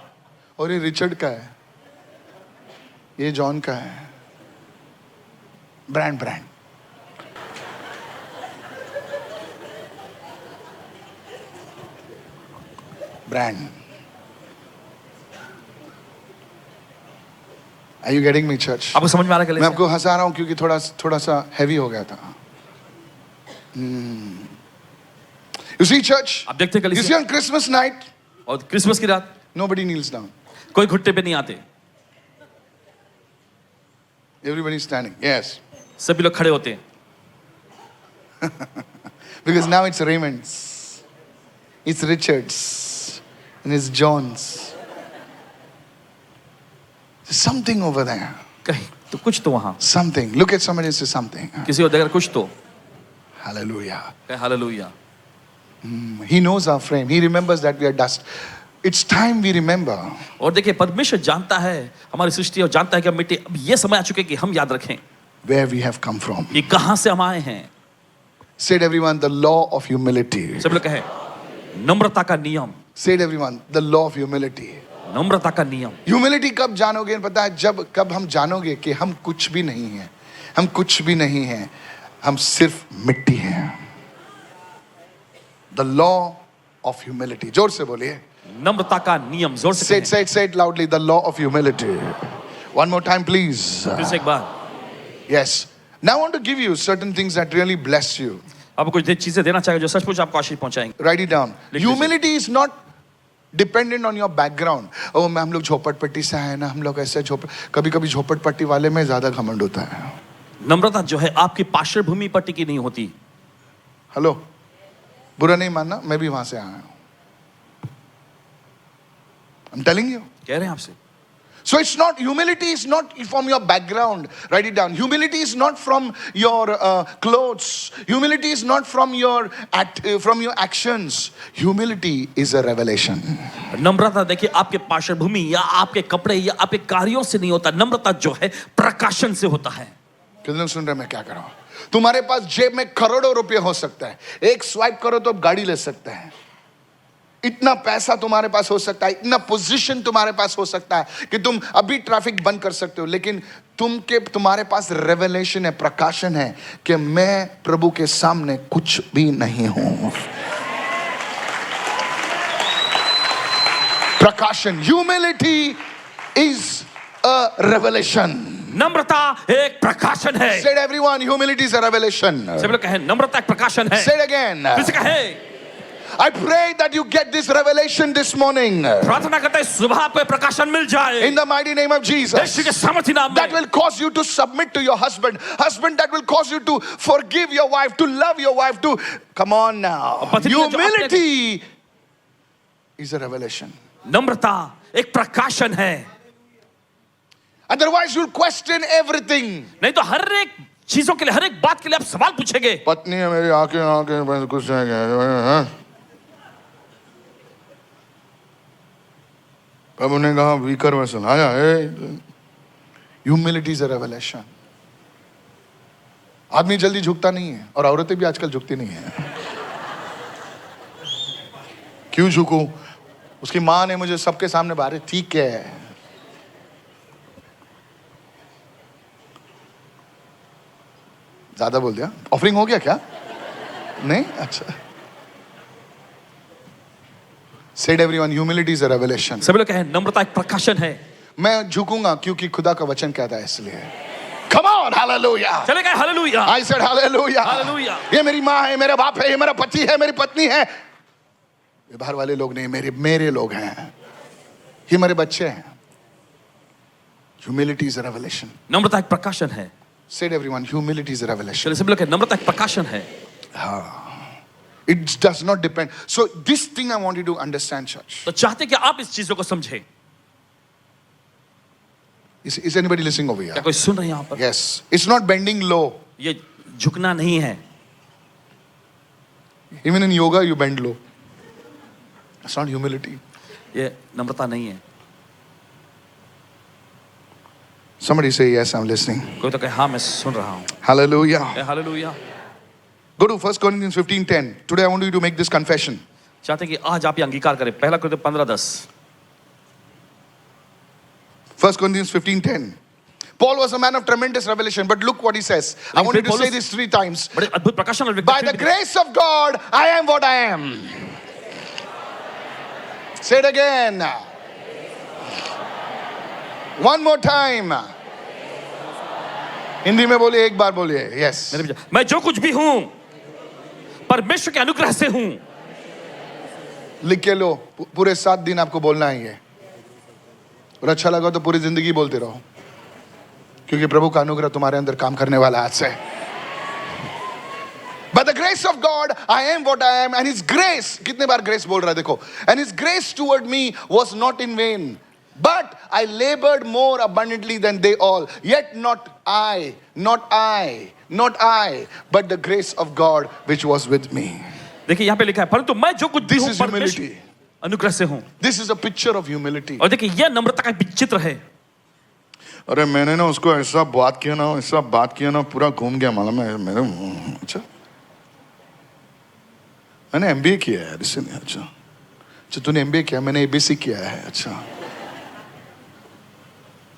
और ये रिचर्ड का है, ये जॉन का है। Brand Are you getting me, church? आपको समझ में आ रहा है? मैं आपको हंसा रहा हूं क्योंकि थोड़ा सा हैवी हो गया था। You see, church? आप देखते हैं You see, on Christmas night, और क्रिसमस की रात nobody kneels down. कोई घुटने पे नहीं आते, Everybody is standing. Yes. सभी लोग खड़े होते हैं। Because now it's Raymond's, it's Richard's, and it's John's. There's something over there. कहीं तो कुछ तो वहां, Something. Look at somebody and say something. किसी को देखकर कुछ तो। Hallelujah. Hallelujah. He knows our frame. He remembers that we are dust. It's time we remember. और देखिए परमेश्वर जानता है हमारी सृष्टि और जानता है कि हम मिट्टी। अब ये समय आ चुके कि हम याद रखें Where we have come from. कि कहां से हम आए हैं। Said everyone, the law of humility. सब लोग कहें नम्रता का नियम। Said everyone, the law of humility. नम्रता का नियम। Humility कब जानोगे? पता है कब हम जानोगे कि हम कुछ भी नहीं हैं, हम कुछ भी नहीं हैं, हम सिर्फ मिट्टी हैं। The law of humility. जोर से बोलिए। नम्रता का नियम। जोर से कहें। Say it loudly. The law of humility. One more time, please. फिर से एक बार। Yes. Now I want to give you certain things that really bless you. आपको कुछ चीजें देना चाहिए जो सचमुच आपको आशीष पहुंचाएंगे। Write it down. लिख लीजिए। Humility is not dependent on your background. Oh, मैं हम लोग झोपड़पट्टी से आए ना, हम लोग ऐसे कभी झोपड़पट्टी वाले में ज्यादा घमंड होता है। नम्रता जो है आपकी पार्श्वभूमि पर टिकी नहीं होती। हेलो, बुरा नहीं मानना, मैं भी वहां से आया हूं। I'm telling you. कह रहे हैं आपसे। So it's not, humility is not from your background. Write it down. Humility is not from your clothes. Humility is not from your actions. Humility is a revelation. नम्रता देखिए आपके पार्श्वभूमि या आपके कपड़े या आपके कार्यों से नहीं होता। नम्रता जो है प्रकाशन से होता है। कितने लोग सुन रहे हैं मैं क्या कर रहा हूं? तुम्हारे पास जेब में करोड़ों रुपए हो सकता है, एक स्वाइप करो तो आप गाड़ी ले सकते हैं। इतना पैसा तुम्हारे पास हो सकता है, इतना पोजीशन तुम्हारे पास हो सकता है कि तुम अभी ट्रैफिक बंद कर सकते हो, लेकिन तुम्हारे पास रेवलेशन है, प्रकाशन है कि मैं प्रभु के सामने कुछ भी नहीं हूं. प्रकाशन, ह्यूमिलिटी इज अ रेवलेशन. नम्रता एक प्रकाशन है. Said everyone, humility is a revelation. सभी लोग कहें नम्रता एक प्रकाशन है. Say it again. फिर से कहें. I pray that you get this revelation this morning. प्रार्थना करते हैं सुबह आपको प्रकाशन मिल जाए. In the mighty name of Jesus. यीशु के सामर्थी नाम That में. will cause you to submit to your husband. Husband, that will cause you to forgive your wife, to love your wife, to... Come on now. पत्नी जो Humility is a revelation. नम्रता एक प्रकाशन है. Otherwise, you'll question everything. नहीं तो हर एक चीजों के लिए, हर एक बात के लिए आप सवाल पूछेंगे. पत्नी है मेरी, आके कुछ नहीं. प्रभु ने कहा वीकर में सुनाया है. Humility is a revelation. आदमी जल्दी झुकता नहीं है, और औरतें भी आजकल झुकती नहीं है. क्यों झुकूं? उसकी माँ ने मुझे सबके सामने बारे ठीक है. ज्यादा बोल दिया. ऑफरिंग हो गया क्या? नहीं? अच्छा. Said everyone, humility is a revelation. सभी लोग कहें नम्रता एक प्रकाशन है. मैं झुकूंगा क्योंकि खुदा का वचन कहता है, इसलिए. Come on, hallelujah. चले गए hallelujah. I said hallelujah. Hallelujah. ये मेरी माँ है, मेरा बाप है, ये मेरा पति है, मेरी पत्नी है. ये बाहर वाले लोग नहीं, मेरे लोग हैं. ये मेरे बच्चे हैं. Humility is a revelation. नम्रता एक प्रकाशन है. Said everyone, humility is a revelation. चलिए सभी लोग कहें नम्रता एक प्रकाशन है. It does not depend. So this thing I want you to understand, church. तो चाहते कि आप इस चीजों को समझें. Is anybody listening over here? क्या कोई सुन रहे हैं यहाँ पर? Yes. It's not bending low. ये झुकना नहीं है. Even in yoga, you bend low. It's not humility. ये नम्रता नहीं है. Somebody say, yes, I'm listening. कोई तो कहे हाँ मैं सुन रहा हूँ. Hallelujah. Hallelujah. Go to 1 Corinthians 15:10. Today I want you to make this confession. चाहते कि आज आप ये अंगीकार करें. पहला कुरिन्थियों 15:10. 1 Corinthians 15:10. Paul was a man of tremendous revelation, but look what he says. I want you to say this 3 times. बड़े अद्भुत प्रकाशन और By the grace of God, I am what I am. Say it again. One more time. Hindi में बोलिए, एक बार बोलिए. Yes. मैं जो कुछ भी हूं परमेश्वर के अनुग्रह से हूं. लिख के लो. पूरे 7 दिन आपको बोलना है ये. और अच्छा लगा तो पूरी जिंदगी बोलते रहो, क्योंकि प्रभु का अनुग्रह तुम्हारे अंदर काम करने वाला आज से. By the grace of God, I am what I am, and His grace. कितने बार grace बोल रहा है देखो. And His grace toward me was not in vain, but I labored more abundantly than they all. Yet not I, but the grace of God which was with me. देखिए यहाँ पे लिखा है परंतु मैं जो कुछ भी This हूं is परमेश्वर humility. अनुग्रह से हूं. This is a picture of humility. और देखिए यह नम्रता का एक चित्र है. अरे मैंने ना उसको ऐसा बात किया ना पूरा घूम गया. मालूम है मेरे. अच्छा, मैंने MBA किया है. इसलिए अच्छा तूने MBA किया, मैंने ABC किया है. अच्छा,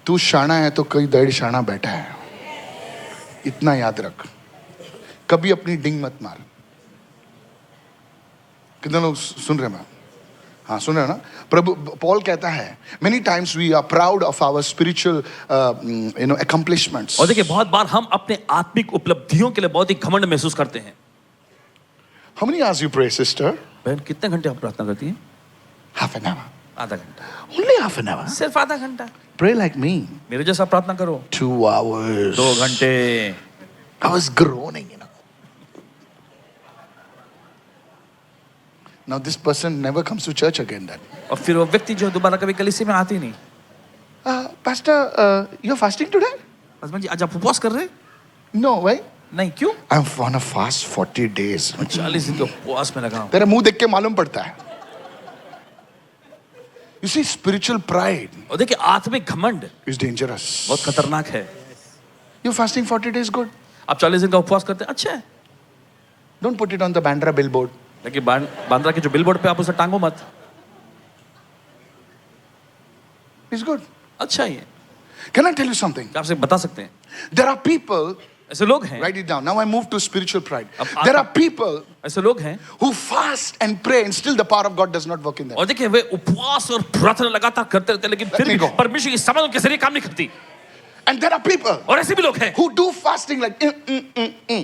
तू शाना है तो कोई दर्द शाना बैठा है. इतना याद रख. कभी अपनी डिंग मत मार. कितने लोग सुन रहे हैं? हाँ, सुन रहे हैं ना. प्रभु पॉल कहता है many times we are proud of our spiritual accomplishments. और देखिए बहुत बार हम अपने आत्मिक उपलब्धियों के लिए बहुत ही घमंड महसूस करते हैं. How many hours you pray, sister? बहन कितने घंटे आप प्रार्थना करती हैं? Half an hour. आधा घंटा. Only half an hour. सिर्फ आधा घंटा. Pray like me. मेरे जैसा प्रार्थना करो. 2 hours. 2 घंटे. I was groaning, Now this person never comes to church again then. और फिर वो व्यक्ति जो दोबारा कभी कलीसिया में आती नहीं. Pastor, you're fasting today? Husband ji आज आप उपवास कर रहे हैं? No, why? नहीं, क्यों? I'm on a fast 40 days. 40 दिन के उपवास में लगा हूं. तेरा मुंह देख के मालूम पड़ता है. You see, spiritual pride और देखिए आत्मिक घमंड is dangerous. बहुत खतरनाक है. You're fasting 40 days, good. आप 40 दिन का उपवास करते हैं, अच्छा है. Don't put it on the Bandra billboard. लेकिन बांद्रा के जो बिलबोर्ड पे आप उसे टांगो मत. He's good. अच्छा ही है। Can I tell you something? क्या आपसे बता सकते हैं, There are people, ऐसे लोग हैं, write it down. Now I move to spiritual pride. अब There आप- are people ऐसे लोग हैं, who fast and pray and still the power of God does not work in them. और देखिए वे उपवास और प्रार्थना लगातार करते रहते हैं, लेकिन Let फिर me भी go. परमेश्वर की समझ उनके जरिए काम नहीं करती। And there are people और ऐसे भी लोग हैं, who do fasting like,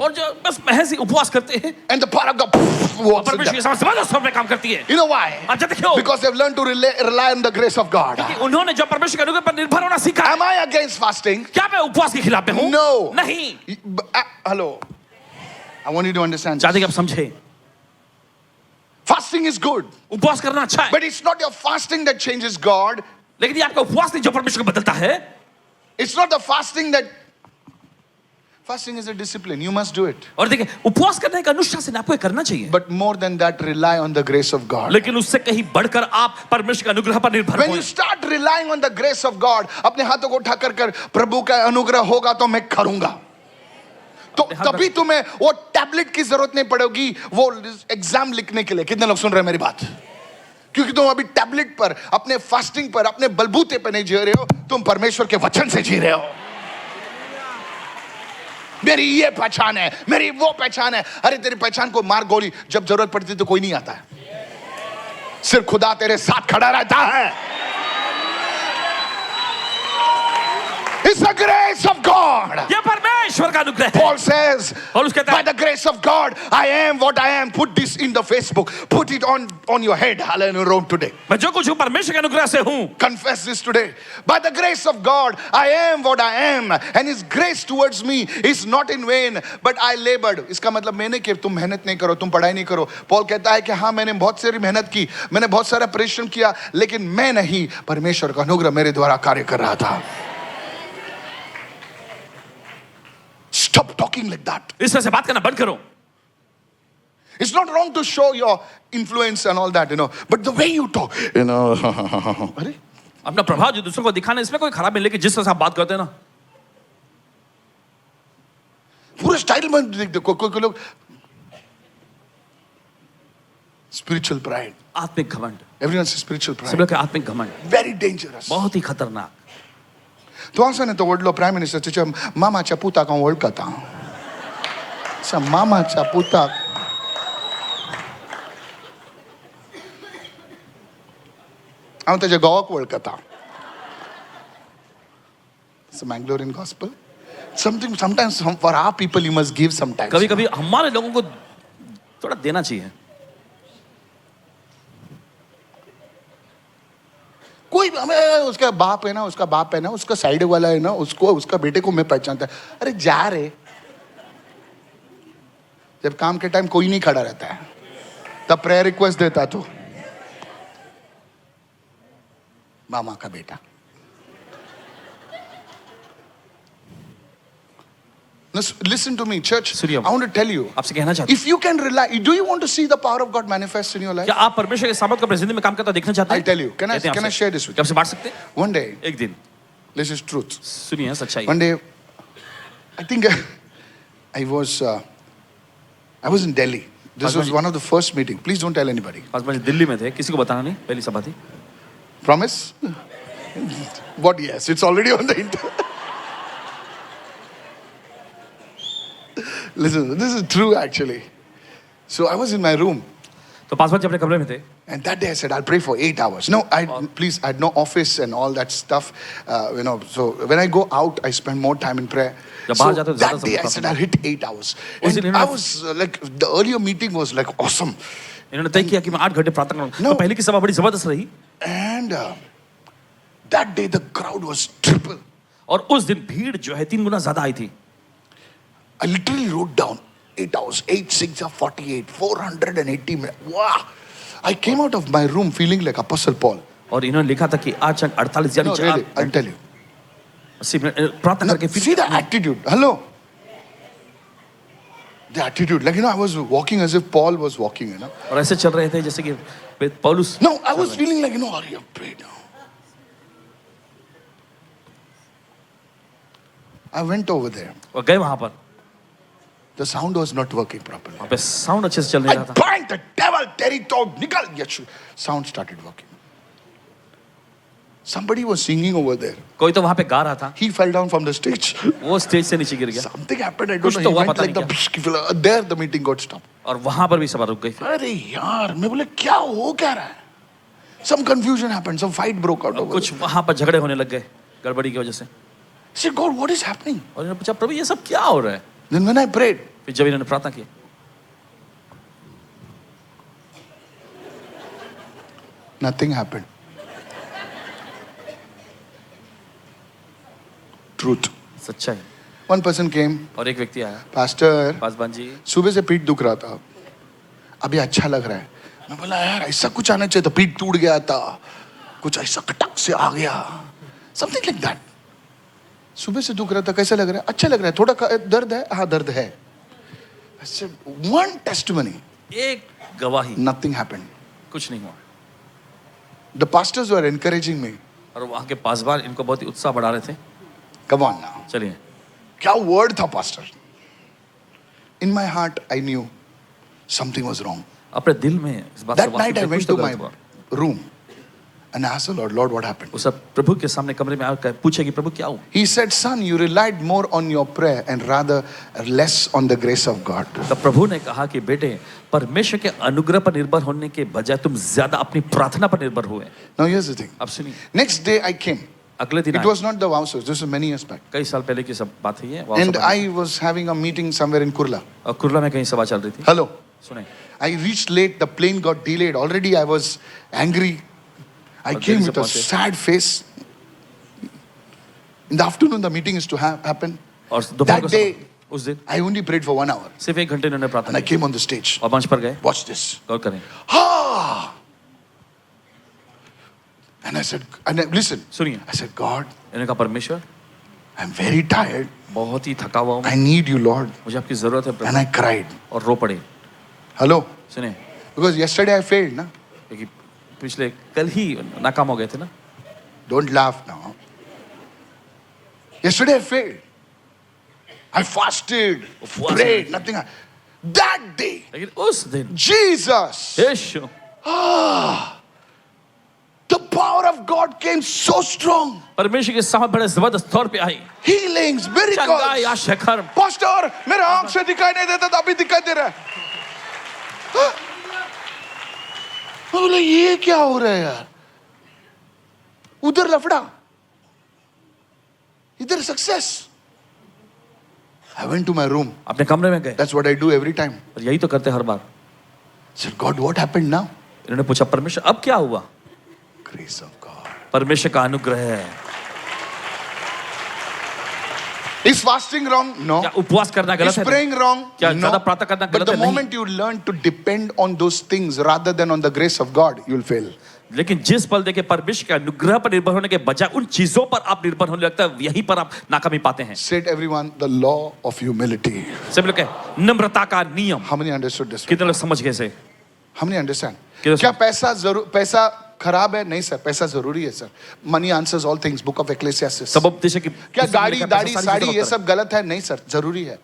और जो बस महज ही उपवास करते हैं, and the power of God और works in परमेश्वर them. की समझ समझ उस पे काम करती है। You know why? अच्छा देखियो, Because they've learned to rely on the grace of God. कि उन्होंने जो परमेश्वर के अनुग्रह पर निर्भर होना सीखा है। Am I against fasting? क्या मैं उपवास के खिलाफ में हूँ? No. नहीं। Hello. I want you to understand. चाहते कि आप समझे, Fasting is good, उपवास करना अच्छा है, but it's not your fasting that changes God. लेकिन ये आपका उपवास नहीं जो परमेश्वर को बदलता है। It's not the fasting that. Fasting is a discipline. You must do it. और देखिए उपवास करने एक अनुशासन आपको ये करना चाहिए, But more than that, rely on the grace of God. लेकिन उससे कहीं बढ़कर आप परमेश्वर के अनुग्रह पर निर्भर When हो। you start relying on the grace of God, अपने हाथों को उठा कर प्रभु का अनुग्रह होगा तो मैं करूंगा, तो तभी तुम्हें वो टैबलेट की जरूरत नहीं पड़ेगी वो एग्जाम लिखने के लिए। कितने लोग सुन रहे हैं मेरी बात? क्योंकि तुम अभी टैबलेट पर, अपने फास्टिंग पर, अपने बलबूते पर नहीं जी रहे हो, तुम परमेश्वर के वचन से जी रहे हो। मेरी ये पहचान है, मेरी वो पहचान है। अरे तेरी पहचान को मार गोली, जब जरूरत पड़ती तो कोई नहीं आता है, सिर्फ खुदा तेरे साथ खड़ा रहता है। It's the grace of God. ये परमेश्वर का अनुग्रह है। Paul says, और उसके by the grace of God, I am what I am. Put this in the Facebook. Put it on your head. Hallelujah today. मैं जो कुछ हूँ परमेश्वर के अनुग्रह से हूँ। Confess this today. By the grace of God, I am what I am. And His grace towards me is not in vain, but I labored. इसका मतलब मैंने कि तुम मेहनत नहीं करो, तुम पढ़ाई नहीं करो। Paul कहता है कि हाँ, मैंने बहुत सारी मेहनत की, मैंने बहुत सारा परिश्रम किया, लेकिन मैं नहीं, परमेश्वर का अनुग्रह मेरे द्वारा कार्य कर रहा था। Stop talking like that. इस तरह से बात करना बंद करो। It's not wrong to show your influence and all that, but the way you talk, अरे अपना प्रभाव जो दूसरों को दिखाना, इसमें कोई खराब नहीं, लेकिन जिस तरह से आप बात करते हैं ना, पूरे स्टाइल में देख दो कोई लोग। Spiritual pride. आत्मिक घमंड, Everyone says spiritual सब pride. लोग के आत्मिक घमंड Very dangerous. बहुत ही खतरनाक। तो असं नाही तो वडलो प्राईम मिनिस्टरच्या मामाच्या पुताक हांव वळखता, मामाच्या पुताक हांव त्याच्या घोवाक वळखता. It's a Mangalorean gospel. Sometimes for our people you must give sometimes. कभी कभी हमारे लोगों को थोड़ा देना चाहिए। कोई हमें उसका बाप है ना, उसका बाप है ना, उसका साइड वाला है ना, उसको उसका बेटे को मैं पहचानता है। अरे जा रे, जब काम के टाइम कोई नहीं खड़ा रहता है तब प्रेयर रिक्वेस्ट देता तू, मामा का बेटा। Listen to me, church. सुनिए, I want to tell you, आपसे कहना चाहता हूं, if you can rely, do you want to see the power of God manifest in your life? क्या आप परमेश्वर के सामर्थ को अपनी जिंदगी में काम करता देखना चाहते हैं? I'll tell you. Can I कहते हैं आपसे। share this with क्या you? आपसे बांट सकते हैं? One day, एक दिन, this is truth. सुनिए सच्चाई। One day, I think I was in Delhi. This was one of the first meeting. Please don't tell anybody. पास बजे दिल्ली में थे, किसी को बताना नहीं, पहली सभा थी। Promise? What? Yes, it's already on the internet. Listen, this is true actually. So I was in my room, तो पास बजे अपने कमरे में थे, and that day I said, I'll pray for 8 hours. No, I had no office and all that stuff. So when I go out, I spend more time in prayer. जब So बाहर जाते हो, ज़्यादा that day I समय said, I'll hit 8 hours. उस दिन And I इन्होंने- was like, the earlier meeting was like awesome. इन्होंने तय किया कि मैं 8 घंटे प्रार्थना करूंगा। No. तो पहली की सभा बड़ी जबरदस्त रही, And that day the crowd was triple. और उस दिन भीड़ जो है 3 गुना ज्यादा आई थी। I literally wrote down 8 hours, 8, 6 are 48, 480 minutes. Wow! I came out of my room feeling like Apostle Paul. और इन्होंने लिखा था कि 8 चंग 48 यानी No, really, I'll tell you. 80 minute प्रार्थना No, करके फिर see the attitude. Hello? The attitude. Like, I was walking as if Paul was walking, और ऐसे चल रहे थे जैसे कि पौलुस। No, I was feeling like, are you afraid now? I went over there. और गए वहां पर, The sound was not working properly. वहां पे साउंड अच्छे से चल नहीं I रहा था। bind the devil, Terry told, Nikal, Yeshu. Sound started working. Somebody was singing over there. कोई तो वहां पे गा रहा था, He fell down from the stage. वो स्टेज से नीचे गिर गया Something happened. I don't कुछ know. तो He हुआ, went पता like the नहीं he fell- there the meeting got stopped. और वहां पर भी सभा रुक गई। अरे यार, मैं बोले क्या हो क्या रहा है? Some confusion happened. Some fight broke out over कुछ वहां पर झगड़े होने लग गए गड़बड़ी की वजह से। I said, God, what is happening? और इन्होंने पूछा प्रभु ये सब क्या हो रहा है? Then when I prayed, फिर जब इन्होंने प्रार्थना की, nothing happened. Truth. सच्चाई। One person came, और एक व्यक्ति आया, Pastor, पासवान जी, सुबह से पीठ दुख रहा था, अभी अच्छा लग रहा है। मैं बोला यार ऐसा कुछ आना चाहिए था, पीठ टूट गया था, कुछ ऐसा कटक से आ गया, समथिंग लाइक दैट। सुबह से दुख रहा था, कैसा लग रहा है? अच्छा लग रहा है, थोड़ा दर्द है, हाँ दर्द है। I said, one testimony, एक गवाही, nothing happened. कुछ नहीं हुआ। The pastors were encouraging me. और वहां के पासवान इनको बहुत ही उत्साह बढ़ा रहे थे। Come on now. चलिए, क्या word था pastor? In my heart, I knew something was wrong. अपने दिल में इस बात That से night I वाकिफ थे, went कुछ तो to my गलत हुआ। room and asked the Lord, Lord, what happened? उस प्रभु के सामने कमरे में आकर पूछे कि प्रभु क्या हुआ? He said, son, you relied more on your prayer and rather less on the grace of God. तब प्रभु ने कहा कि बेटे परमेश्वर के अनुग्रह पर निर्भर होने के बजाय तुम ज्यादा अपनी प्रार्थना पर निर्भर हुए। Now here's the thing. अब सुनिए, Next day I came. अगले दिन It आए। was not the Wowsers. This was many years back. कई साल पहले की सब बात है ये। And I was having a meeting somewhere in Kurla. और कुर्ला में कहीं सभा चल रही थी। Hello. सुने, I reached late. The plane got delayed. Already I was angry. I और came देरी से with a पहुंचे। sad face. In the afternoon, the meeting is to happen. और दोपहर That को day, सभा- उस दिन I only prayed for 1 hour. सिर्फ 1 घंटे इन्होंने And प्रार्थना I की came on the stage. और मंच पर गए। Watch this. गौर करें, Ah! And I said, listen. सुनिए, I said, God, इन्होंने कहा परमेश्वर I'm very tired. बहुत ही थका हुआ हूँ, I need you, Lord. मुझे आपकी जरूरत है And प्रभु। I cried. और रो पड़े। Hello? सुने, Because yesterday I failed, na? क्योंकि पिछले कल ही नाकाम हो गए थे ना। Don't laugh now. Yesterday I failed. I fasted, उपवास prayed, किया। nothing. That day, लेकिन उस दिन Jesus, Yeshu the power of God came so strong. परमेश्वर के सामने बड़े जबरदस्त तौर पे आई। Healings, चंगाई, miracles. आशा, कर्म। Pastor, मेरा आंख से दिखाई नहीं देता था, अभी दिखाई दे रहा है। हाँ? मैं बोला ये क्या हो रहा है यार? उधर लफड़ा, इधर success. I went to my room. अपने कमरे में गए। That's what I do every time. और यही तो करते हर बार। I said, God, what happened now? इन्होंने पूछा परमेश्वर अब क्या हुआ? Grace of God. परमेश्वर का अनुग्रह है। Is fasting wrong? No. क्या उपवास करना Is गलत है? praying wrong? क्या No. ज़्यादा प्रार्थना करना But गलत the है? नहीं। moment you learn to depend on those things rather than on the grace of God, you will fail. लेकिन जिस पल देखे परमेश्वर के अनुग्रह पर निर्भर होने के बजाय उन चीजों पर आप निर्भर होने लगता है, यहीं पर आप नाकामी पाते हैं। Said everyone, the law of humility. सब लोग कहे नम्रता का नियम। How many understood this? कितने लोग समझ गए से? How many understand? कितने क्या पैसा खराब है? नहीं सर, पैसा जरूरी है sir. Money answers all things. Book of Ecclesiastes. सब उपदेश है कि क्या पुस्तक में गाड़ी लिखा है, दाढ़ी पैसा साड़ी सारी ये चीज़ों सब गलत है? नहीं सर, जरूरी है.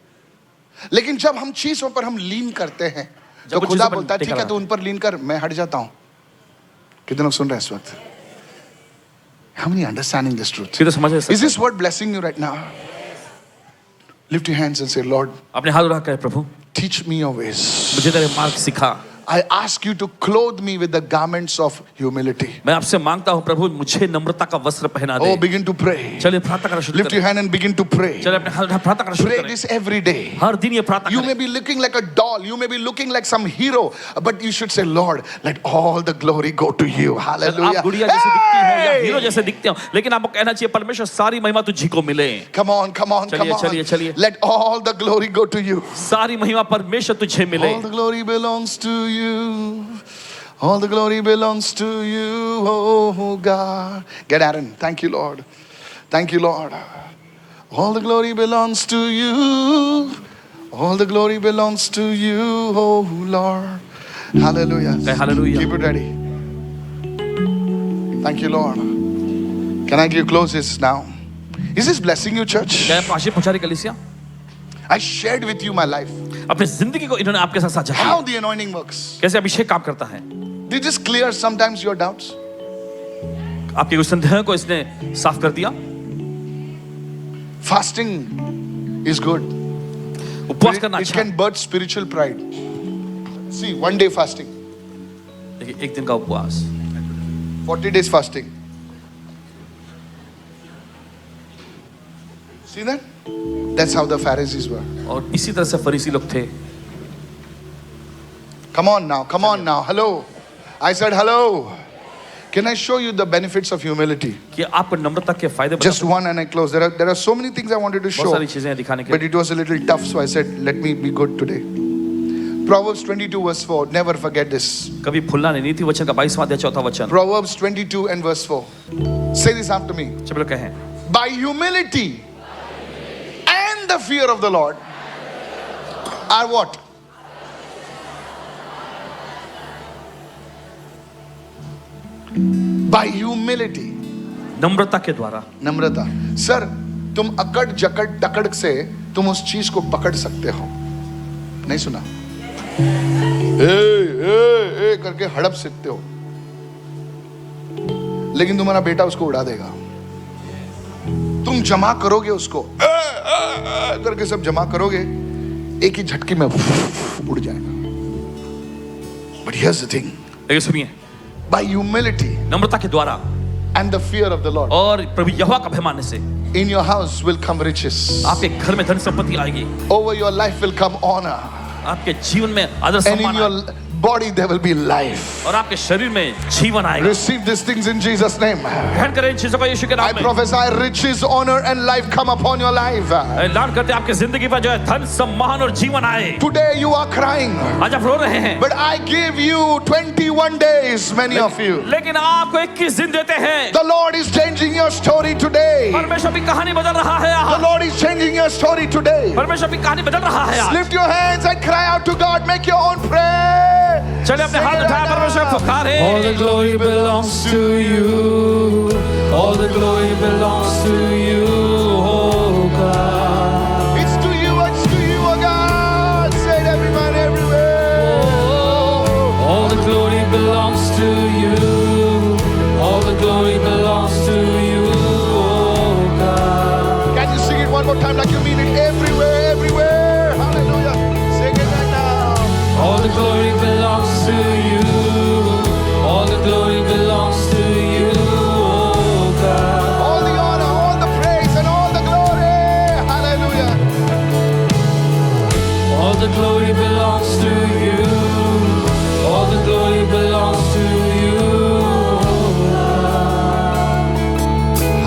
लेकिन जब हम चीजों पर हम लीन करते हैं तो कुछ खुदा चीज़ों पर बोलता है ठीक टिका है तो उन पर लीन कर, मैं हट जाता हूं. कितने लोग सुन रहे हैं इस वक्त? How many understanding this truth? कितने समझ रहे हैं? Is this word blessing you right now? Lift your hands and say, Lord, अपने हाथ उठा कर प्रभु teach me your ways. मुझे तेरे मार्ग सिखा। I ask you to clothe me with the garments of humility. मैं आपसे मांगता हूँ प्रभु मुझे नम्रता का वस्त्र पहना दे। Oh, begin to pray. चलिए प्रार्थना करना शुरू Lift your करें। hand and begin to pray. चलिए अपने हाथ उठा प्रार्थना करना शुरू Pray करें। this every day. हर दिन ये प्रार्थना You may करें। be looking like a doll. You may be looking like some hero. But you should say, Lord, let all the glory go to you. आप Hallelujah. गुड़िया जैसे दिखती हो या Hey! हीरो जैसे दिखते हो, लेकिन आपको कहना चाहिए परमेश्वर सारी महिमा तुझी को मिले। Come on, come on, come on. चलिए। Let all the glory go to you. सारी महिमा परमेश्वर तुझे मिले। All the glory belongs to you. All the glory belongs to you, oh God. Get Aaron. Thank you, Lord. Thank you, Lord. All the glory belongs to you. All the glory belongs to you, oh Lord. Hallelujah. Hallelujah. Keep it ready. Thank you, Lord. Can I close this now? Is this blessing you, church? क्या आपको आशीष पहुंचा रही कलीसिया? I shared with you my life. अपनी जिंदगी को इन्होंने आपके साथ साझा किया। How the anointing works. कैसे अभिषेक काम करता है? Did this clear sometimes your doubts? आपके कुछ संदेह को इसने साफ कर दिया। Fasting is good. उपवास It, करना it अच्छा can birth spiritual pride. See, 1 day fasting, देखिए, एक दिन का उपवास, 40 days fasting. See that? That's how the Pharisees were. और इसी तरह से फरीसी लोग थे। Come on now, come on now. Hello. I said hello. Can I show you the benefits of humility? कि आपको नम्रता के फायदे बता Just one and I close. There are so many things I wanted to बहुत show, सारी चीजें हैं दिखाने के but लिए। it was a little tough, so I said, let me be good today. Proverbs 22 verse 4. Never forget this. कभी भूलना नहीं। नीति वचन का 22वां अध्याय 4वां वचन। Proverbs 22 and verse 4. Say this after me. चलो कहें, By humility and the fear of the Lord are what? By humility. नम्रता के द्वारा। नम्रता। सर, तुम अकड़ जकड़ टकड़ से तुम उस चीज को पकड़ सकते हो। नहीं सुना? ए करके हड़प सकते हो, लेकिन तुम्हारा बेटा उसको उड़ा देगा। तुम जमा करोगे उसको, करके सब जमा करोगे, एक ही झटके में उड़ जाएगा। But here's the thing. लेकिन सुनिए, By humility नम्रता के द्वारा and the fear of the Lord, और प्रभु यहोवा का भय मानने से in your house will come riches. आपके घर में धन संपत्ति आएगी, Over your life will come honor. आपके जीवन में आदर And in सम्मान your आएगा, body there will be life. और आपके शरीर में जीवन आएगा। Receive these things in Jesus' name. ग्रहण करें इन चीजों को यीशु के I नाम में। prophesy riches, honor, and life come upon your life. ऐलान करते हैं आपकी जिंदगी पर जो है धन सम्मान और जीवन आए। Today you are crying, आज आप रो रहे हैं, but I give you 21 days, many of you. लेकिन आपको 21 दिन देते हैं। The Lord is changing your story today. परमेश्वर की कहानी बदल रहा है The आज। Lord is changing your story today. परमेश्र की कहानी बदल रहा है आज। Lift your hands and cry out to God. Make your own prayer. चलिए अपने हाथ उठाए परमेश्वर को पुकारे। All the glory belongs to you. All the glory belongs to you, oh God. It's to you, oh God. Say it everyone, everywhere. All the glory belongs to you. All the glory belongs to you, oh God. Can you sing it one more time like you mean it? Everywhere, everywhere. Hallelujah. Sing it right now. All the glory belongs to you. All the glory belongs to you, oh God. All the honor, all the praise, and all the glory. Hallelujah. All the glory belongs to you. All the glory belongs to you, oh God.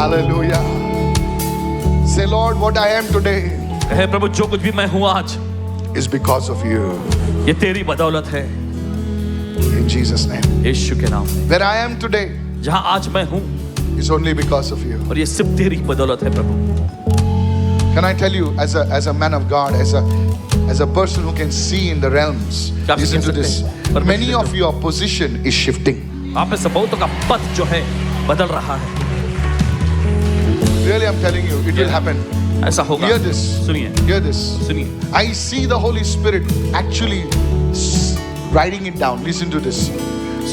Hallelujah. Say, Lord, what I am today हे प्रभु, जो कुछ भी मैं हूँ आज, is because of you. ये तेरी बदौलत है, In Jesus' name. यीशु के नाम में। Where I am today जहाँ आज मैं हूँ, is only because of you. और ये सिर्फ तेरी बदौलत है प्रभु। Can I tell you, as a man of God, as a person who can see in the realms, क्या आप listen कह to सकते this. हैं? परमेश्वर Many of your position is shifting. आप में से बहुतों का पद जो है बदल रहा है। Really, I'm telling you, it will happen. ऐसा होगा। Hear this. सुनिए, Hear this. सुनिए। I see the Holy Spirit actually writing it down. Listen to this.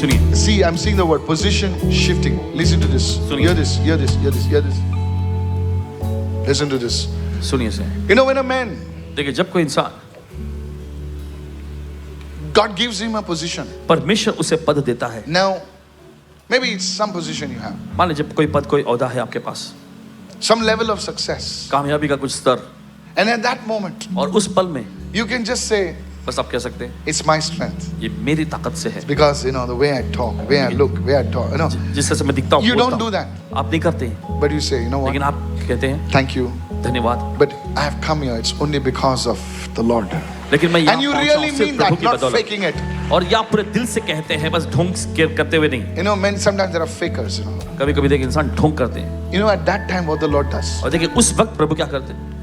सुनिए, See, I'm seeing the word position shifting. Listen to this. सुनिए। Hear this. Hear this. Hear this. Hear this. Listen to this. सुनिए से। You know, when a man, देखिए, जब कोई इंसान, God gives him a position. परमेश्वर उसे पद देता है। Now, maybe it's some position you have, मान लीजिए कोई पद, कोई औदा है आपके पास, some level of success. कामयाबी का कुछ स्तर, And at that moment, और उस पल में you can just say, बस आप कह सकते हैं, it's my strength. ये मेरी ताकत से है। Because, you know, the way I talk, the way I look, the way I talk, you know. जिस तरह से मैं दिखता हूँ, You बोलता don't हूँ, do that. आप नहीं करते हैं, But you say, you know what? लेकिन आप कहते हैं Thank you. धन्यवाद, But I have come here, it's only because of the Lord. लेकिन मैं यहाँ And you पहुँचा really हूँ सिर्फ mean प्रभु that, की not बदौलत। faking it. और या पूरे दिल से कहते हैं, बस ढोंग करते हुए नहीं। You know, men, sometimes there are fakers, you know. कभी कभी देखिए इंसान ढोंग करते हैं, You know, at that time, what the Lord does. और देखिए उस वक्त प्रभु क्या करते हैं।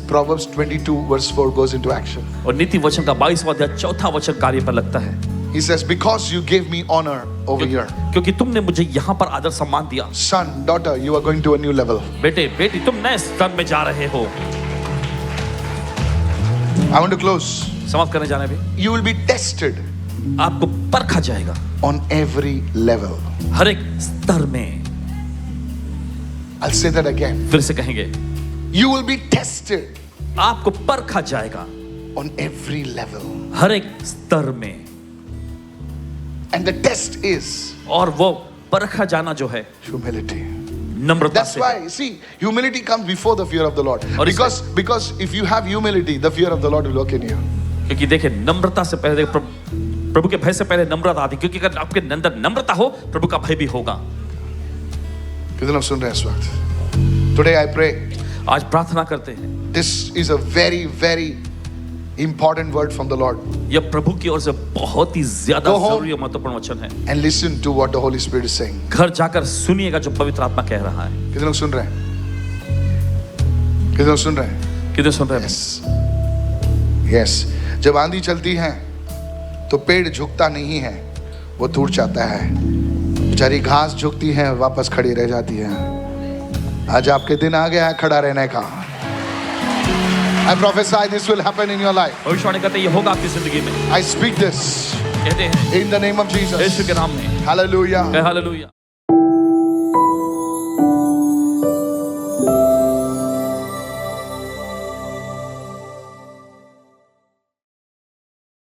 Proverbs 22 verse 4 goes into action. और नीति वचन का 22वां अध्याय 4था वचन कार्य पर लगता है। He says, because you gave me honor over here. क्योंकि तुमने मुझे यहाँ पर आदर सम्मान दिया। Son, daughter, you are going to a new level. बेटे बेटी, तुम नए स्तर में जा रहे हो। I want to close. समाप्त करने जाने भी, You will be tested आपको परखा जाएगा on every level. हर एक स्तर में। I'll say that again. फिर से कहेंगे, You will be tested आपको परखा जाएगा on every level. हर एक स्तर में, And the test is और वो परखा जाना जो है humility. नम्रता That's से। why, see, humility comes before the fear of the Lord. और Because if you have humility, the fear of the Lord will work in you. क्योंकि देखिए नम्रता से पहले प्रभु के भय से पहले नम्रता आती, क्योंकि अगर आपके अंदर नम्रता हो प्रभु का भय भी होगा। कितने लोग सुन रहे हैं इस वक्त? Today I pray. आज प्रार्थना करते हैं, This is a very, very important word from the Lord. यह प्रभु की ओर से बहुत ही ज्यादा Go home. जरूरी और महत्वपूर्ण वचन है। And listen to what the Holy Spirit is saying. घर जाकर सुनिएगा जो पवित्र आत्मा कह रहा है। कितने लोग सुन रहे हैं? कितने लोग सुन रहे हैं? कितने सुन रहे हैं? Yes. Yes. जब आंधी चलती है तो पेड़ झुकता नहीं है, वो टूट जाता है। बेचारी घास झुकती है, वापस खड़ी रह जाती है। आज आपके दिन आ गया है खड़ा रहने का। I prophesy this will happen in your life. भविष्यवाणी करते ये होगा आपकी जिंदगी में। I speak this कहते हैं in the name of Jesus. यीशु के नाम में। Hallelujah. हालेलुया।